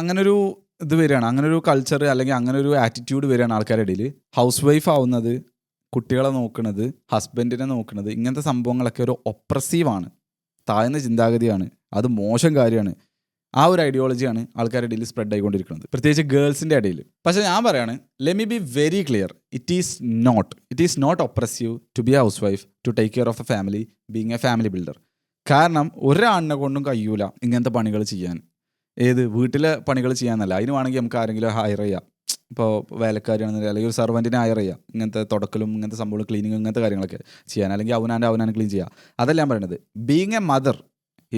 അങ്ങനൊരു ഇത് വരികയാണ്, അങ്ങനൊരു കൾച്ചർ അല്ലെങ്കിൽ അങ്ങനെ ഒരു ആറ്റിറ്റ്യൂഡ് വരികയാണ് ആൾക്കാരുടെ ഇടയിൽ. ഹൗസ് വൈഫ് ആവുന്നത്, കുട്ടികളെ നോക്കുന്നത്, ഹസ്ബൻഡിനെ നോക്കുന്നത്, ഇങ്ങനത്തെ സംഭവങ്ങളൊക്കെ ഒരു ഒപ്രസീവാണ്, താഴ്ന്ന ചിന്താഗതിയാണ്, അത് മോശം കാര്യമാണ്. ആ ഒരു ഐഡിയോളജിയാണ് ആൾക്കാരുടെ ഇടയിൽ സ്പ്രെഡ് ആയിക്കൊണ്ടിരിക്കുന്നത്, പ്രത്യേകിച്ച് ഗേൾസിൻ്റെ ഇടയിൽ. പക്ഷേ ഞാൻ പറയാണ്, let me be very clear, it is not oppressive to be a housewife, to take care of a family, being a family builder. കാരണം ഒരാണിനെ കൊണ്ടും കഴിയൂല ഇങ്ങനത്തെ പണികൾ ചെയ്യാൻ. വീട്ടിലെ പണികൾ ചെയ്യാനല്ല, അതിന് വേണമെങ്കിൽ നമുക്ക് ആരെങ്കിലും ഹയർ ചെയ്യാം. ഇപ്പോൾ വേലക്കാരിയാണെന്നില്ല, അല്ലെങ്കിൽ ഒരു സർവൻറ്റിനെ ഹയർ ചെയ്യാം, ഇങ്ങനത്തെ തുടക്കലും ഇങ്ങനത്തെ സംഭവം ക്ലീനിങ് ഇങ്ങനത്തെ കാര്യങ്ങളൊക്കെ ചെയ്യാൻ, അല്ലെങ്കിൽ അവനാൻ ക്ലീൻ ചെയ്യുക. അതല്ല ഞാൻ പറയുന്നത്. Being A mother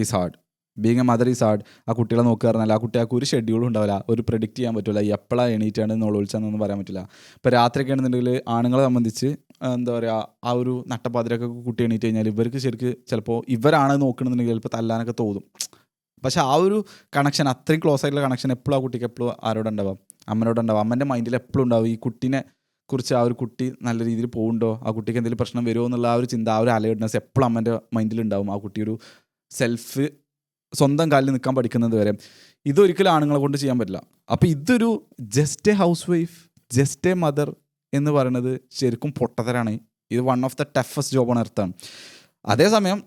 is hard. ആ കുട്ടികളെ നോക്കുക പറഞ്ഞാൽ ആ കുട്ടികൾക്ക് ഒരു ഷെഡ്യൂളും ഉണ്ടാവില്ല, ഒരു പ്രെഡിക്റ്റ് ചെയ്യാൻ പറ്റില്ല, എപ്പോഴാണ് എണീറ്റാണ് വിളിച്ചാണെന്നൊന്നും പറയാൻ പറ്റില്ല. ഇപ്പോൾ രാത്രിയൊക്കെ ആണെന്നുണ്ടെങ്കിൽ ആണുങ്ങളെ സംബന്ധിച്ച് എന്താ പറയുക, ആ ഒരു നട്ടപ്പാതിരൊക്കെ കുട്ടി എണീറ്റ് കഴിഞ്ഞാൽ ഇവർക്ക് ശരിക്ക് ചിലപ്പോൾ ഇവരാണ് നോക്കണമെന്നുണ്ടെങ്കിൽ ചിലപ്പോൾ തല്ലാനൊക്കെ തോന്നും. പക്ഷേ ആ ഒരു കണക്ഷൻ, അത്രയും ക്ലോസ് ആയിട്ടുള്ള കണക്ഷൻ എപ്പോഴും ആ കുട്ടിക്ക് എപ്പോഴും ആരോടുണ്ടാവാം, അമ്മനോടുണ്ടാവും. അമ്മൻ്റെ മൈൻഡിൽ എപ്പോഴും ഉണ്ടാവും ഈ കുട്ടീനെ കുറിച്ച്, ആ ഒരു കുട്ടി നല്ല രീതിയിൽ പോകുന്നുണ്ടോ, ആ കുട്ടിക്ക് എന്തെങ്കിലും പ്രശ്നം വരുമോ എന്നുള്ള ആ ഒരു ചിന്ത, ആ ഒരു അലേർട്ട്നെസ് എപ്പോഴും അമ്മൻ്റെ മൈൻഡിലുണ്ടാവും. ആ കുട്ടി ഒരു സ്വന്തം കാലിൽ നിൽക്കാൻ പഠിക്കുന്നത് വരെ ഇതൊരിക്കലും ആണുങ്ങളെ കൊണ്ട് ചെയ്യാൻ പറ്റില്ല. അപ്പോൾ ഇതൊരു just a housewife, just a mother എന്ന് പറയുന്നത് ശരിക്കും പൊട്ടത്തരാണ്. ഇത് one of the toughest job on എർത്താണ്. അതേസമയം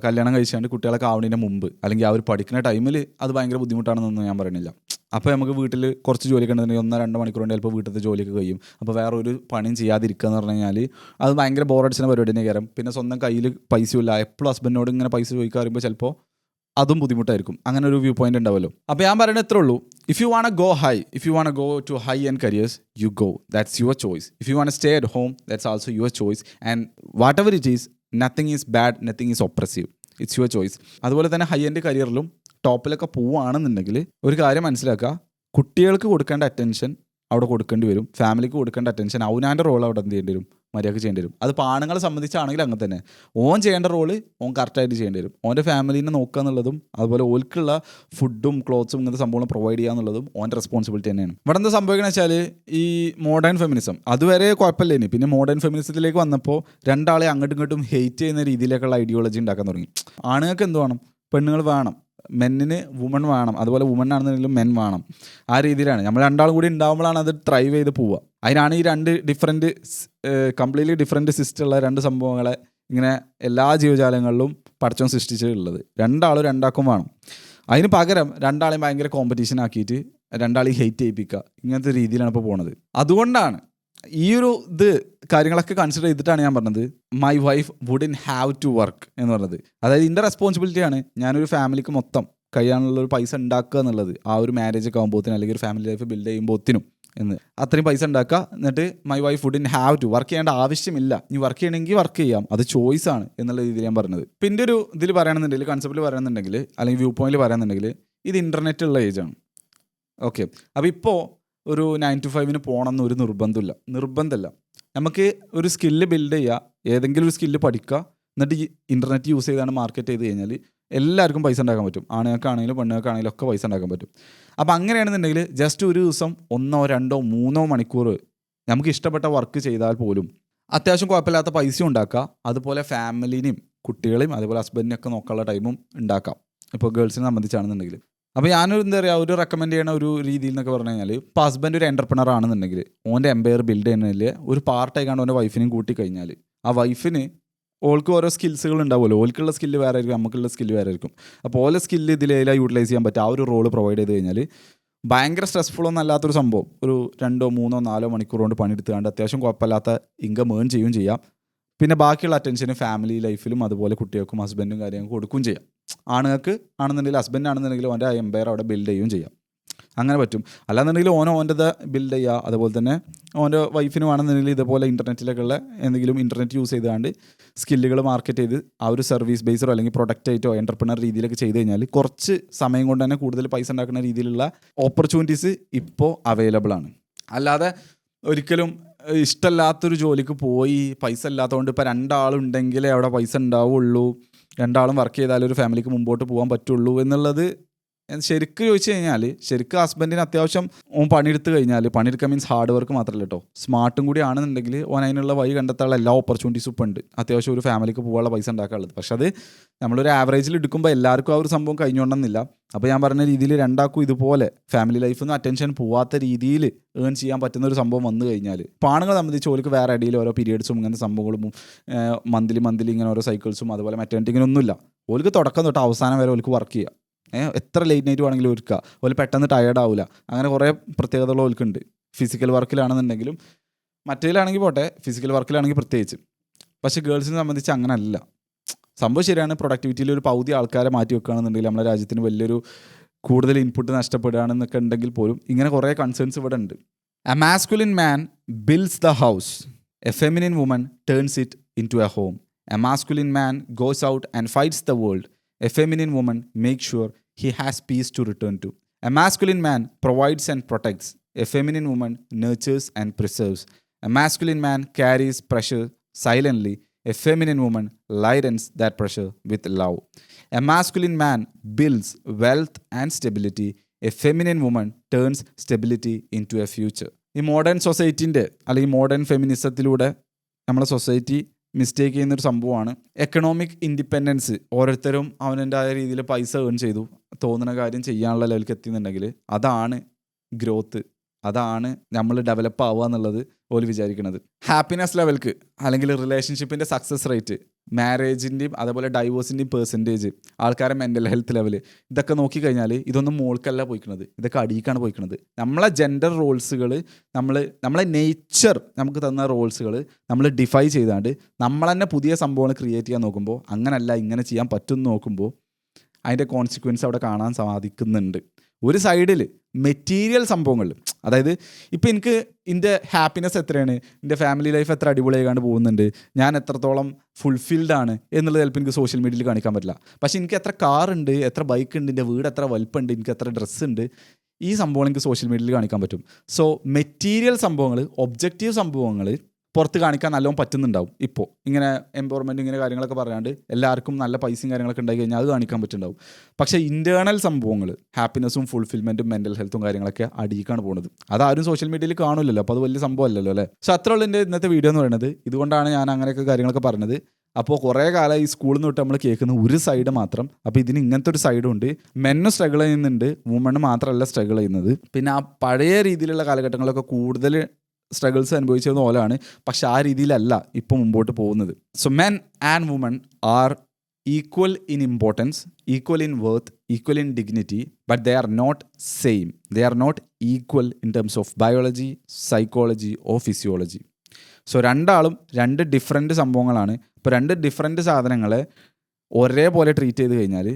കല്യാണം കഴിച്ചാണ്ട് കുട്ടികളൊക്കെ ആവുന്നതിന് മുമ്പ്, അല്ലെങ്കിൽ ആ ഒരു പഠിക്കുന്ന ടൈമിൽ അത് ഭയങ്കര ബുദ്ധിമുട്ടാണെന്നൊന്നും ഞാൻ പറയുന്നില്ല. അപ്പോൾ നമുക്ക് വീട്ടിൽ കുറച്ച് ജോലിയൊക്കെ ഉണ്ടെന്നുണ്ടെങ്കിൽ 1-2 മണിക്കൂർ കൊണ്ട് ചിലപ്പോൾ വീട്ടിലത്തെ ജോലിയൊക്കെ കഴിയും. അപ്പോൾ വേറെ ഒരു പണിയും ചെയ്യാതിരിക്കുക എന്ന് പറഞ്ഞു കഴിഞ്ഞാൽ അത് ഭയങ്കര ബോറടിച്ചിന പരിപാടി തന്നെ കയറും. പിന്നെ സ്വന്തം കയ്യിൽ പൈസയില്ല, എപ്പോഴും ഹസ്ബൻഡിനോട് ഇങ്ങനെ പൈസ ചോദിക്കാൻ പറയുമ്പോൾ ചിലപ്പോൾ അതും ബുദ്ധിമുട്ടായിരിക്കും. അങ്ങനെ ഒരു വ്യൂ പോയിന്റ് ഉണ്ടാവുമല്ലോ. അപ്പോൾ ഞാൻ പറയുന്നത് എത്രേ ഉള്ളൂ, if you want go to high end careers, you go, that's your choice. If you want stay at home, that's also your choice. And whatever it is, nothing is bad, nothing is oppressive, it's your choice. അതുപോലെ തന്നെ high end കരിയറിലും ടോപ്പിലൊക്കെ പോവുകയാണെന്നുണ്ടെങ്കിൽ ഒരു കാര്യം മനസ്സിലാക്കുക, കുട്ടികൾക്ക് കൊടുക്കേണ്ട attention അവിടെ കൊടുക്കേണ്ടി വരും, ഫാമിലിക്ക് കൊടുക്കേണ്ട അറ്റൻഷൻ അവനാൻ്റെ റോൾ അവിടെ എന്ത് ചെയ്യേണ്ടി വരും, മര്യാദക്ക് ചെയ്യേണ്ടി വരും. അത് ആണുങ്ങളെ സംബന്ധിച്ചാണെങ്കിൽ അങ്ങനെ തന്നെ. ഓൻ ചെയ്യേണ്ട റോള് ഓൻ കറക്റ്റായിട്ട് ചെയ്യേണ്ടി വരും. ഓൻ്റെ ഫാമിലീനെ നോക്കുക എന്നുള്ളതും അതുപോലെ ഓൽക്കുള്ള ഫുഡും ക്ലോത്ത്സും ഇങ്ങനത്തെ സംഭവങ്ങൾ പ്രൊവൈഡ് ചെയ്യുക എന്നുള്ളതും ഓൻ്റെ റെസ്പോൺസിബിലിറ്റി തന്നെയാണ്. ഇവിടെ എന്താ സംഭവിക്കുന്നത് വെച്ചാൽ, ഈ മോഡേൺ ഫെമിനിസം അതുവരെ കുഴപ്പമില്ലേനി, പിന്നെ മോഡേൺ ഫെമിനിസത്തിലേക്ക് വന്നപ്പോൾ രണ്ടാളെ അങ്ങോട്ടും ഇങ്ങോട്ടും ഹെയ്റ്റ് ചെയ്യുന്ന രീതിയിലേക്കുള്ള ഐഡിയോളജി ഉണ്ടാക്കാൻ തുടങ്ങി. ആണുങ്ങൾക്ക് എന്ത് വേണം, പെണ്ണുങ്ങൾ വേണം, മെന്നിന് വുമൺ വേണം, അതുപോലെ വുമൺ ആണെന്നുണ്ടെങ്കിലും മെൻ വേണം. ആ രീതിയിലാണ് നമ്മൾ രണ്ടാളും കൂടി ഉണ്ടാകുമ്പോഴാണ് അത് ഡ്രൈവ് ചെയ്ത് പോവുക. അതിനാണ് ഈ കംപ്ലീറ്റ്ലി ഡിഫറെൻറ്റ് സിസ്റ്റമുള്ള രണ്ട് സംഭവങ്ങളെ ഇങ്ങനെ എല്ലാ ജീവജാലങ്ങളിലും പടച്ചോൻ സൃഷ്ടിച്ചിട്ടുള്ളത്. രണ്ടാൾക്കും വേണം. അതിന് പകരം രണ്ടാളെയും ഭയങ്കര കോമ്പറ്റീഷൻ ആക്കിയിട്ട് രണ്ടാളെയും ഹെയ്റ്റ് ചെയ്യിപ്പിക്കുക, ഇങ്ങനത്തെ രീതിയിലാണ് ഇപ്പോൾ പോണത്. അതുകൊണ്ടാണ് ഈ ഒരു കാര്യങ്ങളൊക്കെ കൺസിഡർ ചെയ്തിട്ടാണ് ഞാൻ പറഞ്ഞത് my wife wouldn't have to work എന്ന് പറഞ്ഞത്. അതായത് ഇതിൻ്റെ റെസ്പോൺസിബിലിറ്റിയാണ് ഞാനൊരു ഫാമിലിക്ക് മൊത്തം കഴിയാനുള്ളൊരു പൈസ ഉണ്ടാക്കുക എന്നുള്ളത് ആ ഒരു മാരേജ് ഒക്കെ ആകുമ്പോഴത്തേനും അല്ലെങ്കിൽ ഒരു ഫാമിലി ലൈഫ് ബിൽഡ് ചെയ്യുമ്പോഴത്തേനും എന്ന് അത്രയും പൈസ ഉണ്ടാക്കുക. എന്നിട്ട് my wife wouldn't have to work ചെയ്യേണ്ട ആവശ്യമില്ല, നീ വർക്ക് ചെയ്യണമെങ്കിൽ വർക്ക് ചെയ്യാം, അത് ചോയ്സാണ് എന്നുള്ള രീതിയിൽ ഞാൻ പറഞ്ഞത്. പിന്നെ ഒരു ഇതിൽ പറയുകയാണെന്നുണ്ടെങ്കിൽ, കൺസെപ്റ്റിൽ പറയുകയാണെന്നുണ്ടെങ്കിൽ അല്ലെങ്കിൽ വ്യൂ പോയിന്റിൽ പറയുകയാണെന്നുണ്ടെങ്കിൽ ഇത് ഇൻ്റർനെറ്റ് ഉള്ള ഏജാണ്. ഓക്കെ, അപ്പോൾ ഇപ്പോൾ ഒരു 9 to 5 പോകണം എന്നൊരു നിർബന്ധമല്ല. നമുക്ക് ഒരു സ്കില്ല് ബിൽഡ് ചെയ്യുക, ഏതെങ്കിലും ഒരു സ്കില്ല് പഠിക്കുക, എന്നിട്ട് ഈ ഇൻ്റർനെറ്റ് യൂസ് ചെയ്താണ് മാർക്കറ്റ് ചെയ്ത് കഴിഞ്ഞാൽ എല്ലാവർക്കും പൈസ ഉണ്ടാക്കാൻ പറ്റും. ആണുങ്ങൾക്കാണെങ്കിലും പെണ്ണുങ്ങൾക്കാണെങ്കിലും ഒക്കെ പൈസ ഉണ്ടാക്കാൻ പറ്റും. അപ്പോൾ അങ്ങനെയാണെന്നുണ്ടെങ്കിൽ ജസ്റ്റ് ഒരു ദിവസം 1, 2, 3 മണിക്കൂർ നമുക്ക് ഇഷ്ടപ്പെട്ട വർക്ക് ചെയ്താൽ പോലും അത്യാവശ്യം കുഴപ്പമില്ലാത്ത പൈസ ഉണ്ടാക്കുക. അതുപോലെ ഫാമിലിനെയും കുട്ടികളെയും അതുപോലെ ഹസ്ബൻഡിനെയൊക്കെ നോക്കാനുള്ള ടൈമും ഉണ്ടാക്കാം, ഇപ്പോൾ ഗേൾസിനെ സംബന്ധിച്ചാണെന്നുണ്ടെങ്കിൽ. അപ്പോൾ ഞാനൊരു എന്താ പറയുക, ഒരു റെക്കമെൻഡ് ചെയ്യണ ഒരു രീതിയിൽ എന്നൊക്കെ പറഞ്ഞു കഴിഞ്ഞാൽ, ഇപ്പോൾ ഹസ്ബൻഡ് ഒരു എൻ്റർപ്രണർ ആണെന്നുണ്ടെങ്കിൽ ഓൻ്റെ എംപയർ ബിൽഡ് ചെയ്യുന്നതിൽ ഒരു പാർട്ടായിക്കാണ്ട് ഓൻ്റെ വൈഫിനെയും കൂട്ടി കഴിഞ്ഞാൽ ആ വൈഫിന് ഓൾക്ക് ഓരോ സ്കിൽസുകൾ ഉണ്ടാവുമല്ലോ. ഓൾക്കുള്ള സ്കില്ല് വേറെ ആയിരിക്കും, നമുക്കുള്ള സ്കില്ല് വേറെ ആയിരിക്കും. അപ്പോൾ ഓലെ സ്കില്ല് ഇതിലേല യൂട്ടിലൈസ് ചെയ്യാൻ പറ്റും. ആ ഒരു റോള് പ്രൊവൈഡ് ചെയ്ത് കഴിഞ്ഞാൽ ഭയങ്കര സ്ട്രെസ്ഫുൾ ഒന്നും അല്ലാത്തൊരു സംഭവം, ഒരു 2, 3, 4 മണിക്കൂർ കൊണ്ട് പണിയെടുത്തുകൊണ്ട് അത്യാവശ്യം കുഴപ്പമില്ലാത്ത ഇൻകം ഏൺ ചെയ്യുകയും ചെയ്യാം. പിന്നെ ബാക്കിയുള്ള അറ്റൻഷന് ഫാമിലി ലൈഫിലും അതുപോലെ കുട്ടികൾക്കും ഹസ്ബൻഡും കാര്യങ്ങൾക്ക് കൊടുക്കുകയും ചെയ്യാം. ആണുങ്ങൾക്ക് ആണെന്നുണ്ടെങ്കിൽ, ഹസ്ബൻഡ് ആണെന്നുണ്ടെങ്കിൽ ഓൻ്റെ എംപയർ അവിടെ ബിൽഡ് ചെയ്യുകയും ചെയ്യാം. അങ്ങനെ പറ്റും. അല്ലാന്നുണ്ടെങ്കിൽ ഓൻ്റെത് ബിൽഡ് ചെയ്യുക, അതുപോലെ തന്നെ ഓൻ്റെ വൈഫിനും ആണെന്നുണ്ടെങ്കിൽ ഇതുപോലെ ഇൻ്റർനെറ്റിലൊക്കെയുള്ള എന്തെങ്കിലും ഇൻ്റർനെറ്റ് യൂസ് ചെയ്തുകൊണ്ട് സ്കില്ലുകൾ മാർക്കറ്റ് ചെയ്ത് ആ ഒരു സർവീസ് ബേസറോ അല്ലെങ്കിൽ പ്രൊഡക്റ്റ് ആയിട്ടോ എൻ്റർപ്രണർ രീതിയിലൊക്കെ ചെയ്ത് കഴിഞ്ഞാൽ കുറച്ച് സമയം കൊണ്ട് തന്നെ കൂടുതൽ പൈസ ഉണ്ടാക്കുന്ന രീതിയിലുള്ള ഓപ്പർച്യൂണിറ്റീസ് ഇപ്പോൾ അവൈലബിൾ ആണ്. അല്ലാതെ ഒരിക്കലും ഇഷ്ടമല്ലാത്തൊരു ജോലിക്ക് പോയി പൈസ ഇല്ലാത്തതുകൊണ്ട് ഇപ്പോൾ 2 ആളുണ്ടെങ്കിലേ അവിടെ പൈസ ഉണ്ടാവുള്ളൂ, 2 ആളും വർക്ക് ചെയ്താലേ ഒരു ഫാമിലിക്ക് മുമ്പോട്ട് പോകാൻ പറ്റുള്ളൂ എന്നുള്ളത് ശരിക്കും ചോദിച്ചു കഴിഞ്ഞാൽ, ശരിക്കും ഹസ്ബൻഡിന് അത്യാവശ്യം ഓൻ പണിയെടുത്ത് കഴിഞ്ഞാൽ, പണിയെടുക്കാൻ മീൻസ് ഹാർഡ് വർക്ക് മാത്രമല്ല കേട്ടോ, സ്മാർട്ടും കൂടി ആണെന്നുണ്ടെങ്കിൽ ഓൻ അതിനുള്ള വഴി കണ്ടെത്താനുള്ള എല്ലാ ഓപ്പർച്യൂണിറ്റീസും ഇപ്പോൾ ഉണ്ട്. അത്യാവശ്യം ഒരു ഫാമിലിക്ക് പോകാനുള്ള പൈസ ഉണ്ടാക്കാനുള്ളത്. പക്ഷെ അത് നമ്മളൊരു ആവറേജിൽ എടുക്കുമ്പോൾ എല്ലാവർക്കും ആ ഒരു സംഭവം കഴിഞ്ഞോണമെന്നില്ല. അപ്പോൾ ഞാൻ പറഞ്ഞ രീതിയിൽ 2 ആൾക്കും ഇതുപോലെ ഫാമിലി ലൈഫിൽ നിന്ന് അറ്റൻഷൻ പോവാത്ത രീതിയിൽ ഏൺ ചെയ്യാൻ പറ്റുന്ന ഒരു സംഭവം വന്നു കഴിഞ്ഞാൽ, ഇപ്പോൾ ആണുങ്ങളെ സംബന്ധിച്ച് ഓർക്ക് വേറെ ഇടയിൽ ഓരോ പീരിയഡ്സും ഇങ്ങനത്തെ സംഭവങ്ങളും മന്ത്ലി ഇങ്ങനെ ഓരോ സൈക്കിൾസും അതുപോലെ മറ്റേ ഇങ്ങനെയൊന്നുമില്ല. ഓർക്ക് തുടക്കം തൊട്ട് അവസാനം വരെ ഓർക്ക് വർക്ക് ചെയ്യുക. എത്ര ലേറ്റ് നൈറ്റ് വേണമെങ്കിലും ഒരുക്കുക, ഓല് പെട്ടെന്ന് ടയേർഡ് ആവില്ല. അങ്ങനെ കുറേ പ്രത്യേകതകൾ ഓൽക്കുണ്ട്. ഫിസിക്കൽ വർക്കിലാണെന്നുണ്ടെങ്കിലും മറ്റേലാണെങ്കിൽ പോട്ടെ, ഫിസിക്കൽ വർക്കിലാണെങ്കിൽ പ്രത്യേകിച്ച്. പക്ഷേ ഗേൾസിനെ സംബന്ധിച്ച് അങ്ങനെ അല്ല സംഭവം. ശരിയാണ്, പ്രൊഡക്ടിവിറ്റിയിൽ ഒരു പകുതി ആൾക്കാരെ മാറ്റി വെക്കുകയാണെന്നുണ്ടെങ്കിൽ നമ്മുടെ രാജ്യത്തിന് വലിയൊരു കൂടുതൽ ഇൻപുട്ട് നഷ്ടപ്പെടുകയാണെന്നൊക്കെ ഉണ്ടെങ്കിൽ പോലും ഇങ്ങനെ കുറേ കൺസേൺസ് ഇവിടെ ഉണ്ട്. A masculine man builds the house, a feminine woman turns it into a home. A masculine man goes out and fights the world. A feminine woman makes sure he has peace to return to. A masculine man provides and protects. A feminine woman nurtures and preserves. A masculine man carries pressure silently. A feminine woman lightens that pressure with love. A masculine man builds wealth and stability. A feminine woman turns stability into a future. ഈ modern സൊസൈറ്റീൻ്റെ അല്ലെങ്കിൽ modern ഫെമിനിസത്തിലൂടെ നമ്മളെ society mistake ചെയ്യുന്നൊരു സംഭവമാണ് economic independence. ഓരോരുത്തരും അവനൻ്റെതായ രീതിയിൽ പൈസ earn ചെയ്തു തോന്നുന്ന കാര്യം ചെയ്യാനുള്ള ലെവലിലേക്ക് എത്തിയെന്നുണ്ടെങ്കിൽ അതാണ് ഗ്രോത്ത്, അതാണ് നമ്മൾ ഡെവലപ്പ് ആവുക എന്നുള്ളത് ഓല് വിചാരിക്കുന്നത്. ഹാപ്പിനെസ് ലെവൽക്ക് അല്ലെങ്കിൽ റിലേഷൻഷിപ്പിൻ്റെ സക്സസ് റേറ്റ്, മാരേജിൻ്റെയും അതുപോലെ ഡൈവോഴ്സിൻ്റെയും പെർസെൻറ്റേജ്, ആൾക്കാരെ മെൻ്റൽ ഹെൽത്ത് ലെവൽ, ഇതൊക്കെ നോക്കിക്കഴിഞ്ഞാൽ ഇതൊന്നും മോൾക്കല്ല പോയിക്കുന്നത്, ഇതൊക്കെ അടിയിക്കാണ് പോയിക്കുന്നത്. നമ്മളെ ജെൻഡർ റോൾസുകൾ, നമ്മളെ നേച്ചർ നമുക്ക് തന്ന റോൾസുകൾ നമ്മൾ ഡിഫൈ ചെയ്താണ്ട് നമ്മൾ തന്നെ പുതിയ സംഭവങ്ങൾ ക്രിയേറ്റ് ചെയ്യാൻ നോക്കുമ്പോൾ, അങ്ങനല്ല ഇങ്ങനെ ചെയ്യാൻ പറ്റുമെന്ന് നോക്കുമ്പോൾ അതിൻ്റെ കോൺസിക്വൻസ് അവിടെ കാണാൻ സാധിക്കുന്നുണ്ട്. ഒരു സൈഡിൽ മെറ്റീരിയൽ സംഭവങ്ങൾ, അതായത് ഇപ്പോൾ എനിക്ക് എൻ്റെ ഹാപ്പിനെസ് എത്രയാണ്, എൻ്റെ ഫാമിലി ലൈഫ് എത്ര അടിപൊളിയായിക്കാണ്ട് പോകുന്നുണ്ട്, ഞാൻ എത്രത്തോളം ഫുൾഫിൽഡ് ആണ് എന്നുള്ളത് ചിലപ്പോൾ എനിക്ക് സോഷ്യൽ മീഡിയയിൽ കാണിക്കാൻ പറ്റില്ല. പക്ഷേ എനിക്ക് എത്ര കാറുണ്ട്, എത്ര ബൈക്ക് ഉണ്ട്, എൻ്റെ വീട് എത്ര വലിപ്പമുണ്ട്, എനിക്ക് എത്ര ഡ്രസ്സ് ഉണ്ട്, ഈ സംഭവം എനിക്ക് സോഷ്യൽ മീഡിയയിൽ കാണിക്കാൻ പറ്റും. സോ മെറ്റീരിയൽ സംഭവങ്ങൾ, ഒബ്ജക്റ്റീവ് സംഭവങ്ങൾ പുറത്ത് കാണിക്കാൻ നല്ലോണം പറ്റുന്നുണ്ടാവും. ഇപ്പോൾ ഇങ്ങനെ എംപവർമെൻറ്റ് ഇങ്ങനെ കാര്യങ്ങളൊക്കെ പറയാണ്ട് എല്ലാവർക്കും നല്ല പൈസയും കാര്യങ്ങളൊക്കെ ഉണ്ടായി കഴിഞ്ഞാൽ അത് കാണിക്കാൻ പറ്റുന്നുണ്ടാവും. പക്ഷേ ഇൻറ്റേർണൽ സംഭവങ്ങൾ, ഹാപ്പിനെസ്സും ഫുൾഫിൽമെൻറ്റും മെൻ്റൽ ഹെൽത്തും കാര്യങ്ങളൊക്കെ അടിയിക്കാണ് പോകുന്നത്. അതാരും സോഷ്യൽ മീഡിയയിൽ കാണില്ലല്ലോ, അപ്പോൾ അത് വലിയ സംഭവമല്ലല്ലോ അല്ലേ. സോ അത്ര ഉള്ള എൻ്റെ ഇന്നത്തെ വീഡിയോ എന്ന് പറയുന്നത്. ഇതുകൊണ്ടാണ് ഞാൻ അങ്ങനെയൊക്കെ കാര്യങ്ങളൊക്കെ പറഞ്ഞത്. അപ്പോൾ കുറേ കാലം ഈ സ്കൂളിൽ നിന്ന് തൊട്ട് നമ്മൾ കേൾക്കുന്ന ഒരു സൈഡ് മാത്രം. അപ്പോൾ ഇതിന് ഇങ്ങനത്തെ ഒരു സൈഡും ഉണ്ട്. മെന്നും സ്ട്രഗിൾ ചെയ്യുന്നുണ്ട്, വുമണ് മാത്രമല്ല സ്ട്രഗിൾ ചെയ്യുന്നത്. പിന്നെ ആ പഴയ രീതിയിലുള്ള കാലഘട്ടങ്ങളൊക്കെ കൂടുതൽ സ്ട്രഗിൾസ് അനുഭവിച്ചിരുന്ന പോലെയാണ്, പക്ഷെ ആ രീതിയിലല്ല ഇപ്പോൾ മുമ്പോട്ട് പോകുന്നത്. So men and woman are equal in importance, equal in worth, equal in dignity, but they are not same. They are not equal in terms of biology, psychology or physiology. So രണ്ടാളും രണ്ട് different സംഭവങ്ങളാണ്. ഇപ്പോൾ രണ്ട് different സാധനങ്ങളെ ഒരേപോലെ treat ചെയ്ത് കഴിഞ്ഞാൽ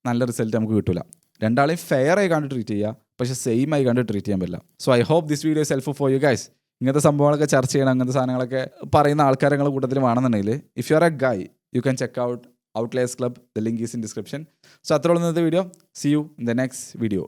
നല്ല റിസൾട്ട് നമുക്ക് കിട്ടില്ല. രണ്ടാളെയും ഫെയർ ആയി കണ്ട് ട്രീറ്റ് ചെയ്യുക, പക്ഷേ സെയിം ആയി കണ്ട് ട്രീറ്റ് ചെയ്യാൻ പറ്റില്ല. So I hope this video സെൽഫ് ഫോർ യു ഗൈസ്. ഇങ്ങനത്തെ സംഭവങ്ങളൊക്കെ ചർച്ച ചെയ്യണം, അങ്ങനത്തെ സാധനങ്ങളൊക്കെ പറയുന്ന ആൾക്കാരുടെ കൂട്ടത്തിൽ വേണമെന്നുണ്ടെങ്കിൽ if you are A Guy you can check out Outliers Club. The link is in description. So അത്രയുള്ള ഇന്നത്തെ video. See you in the next video.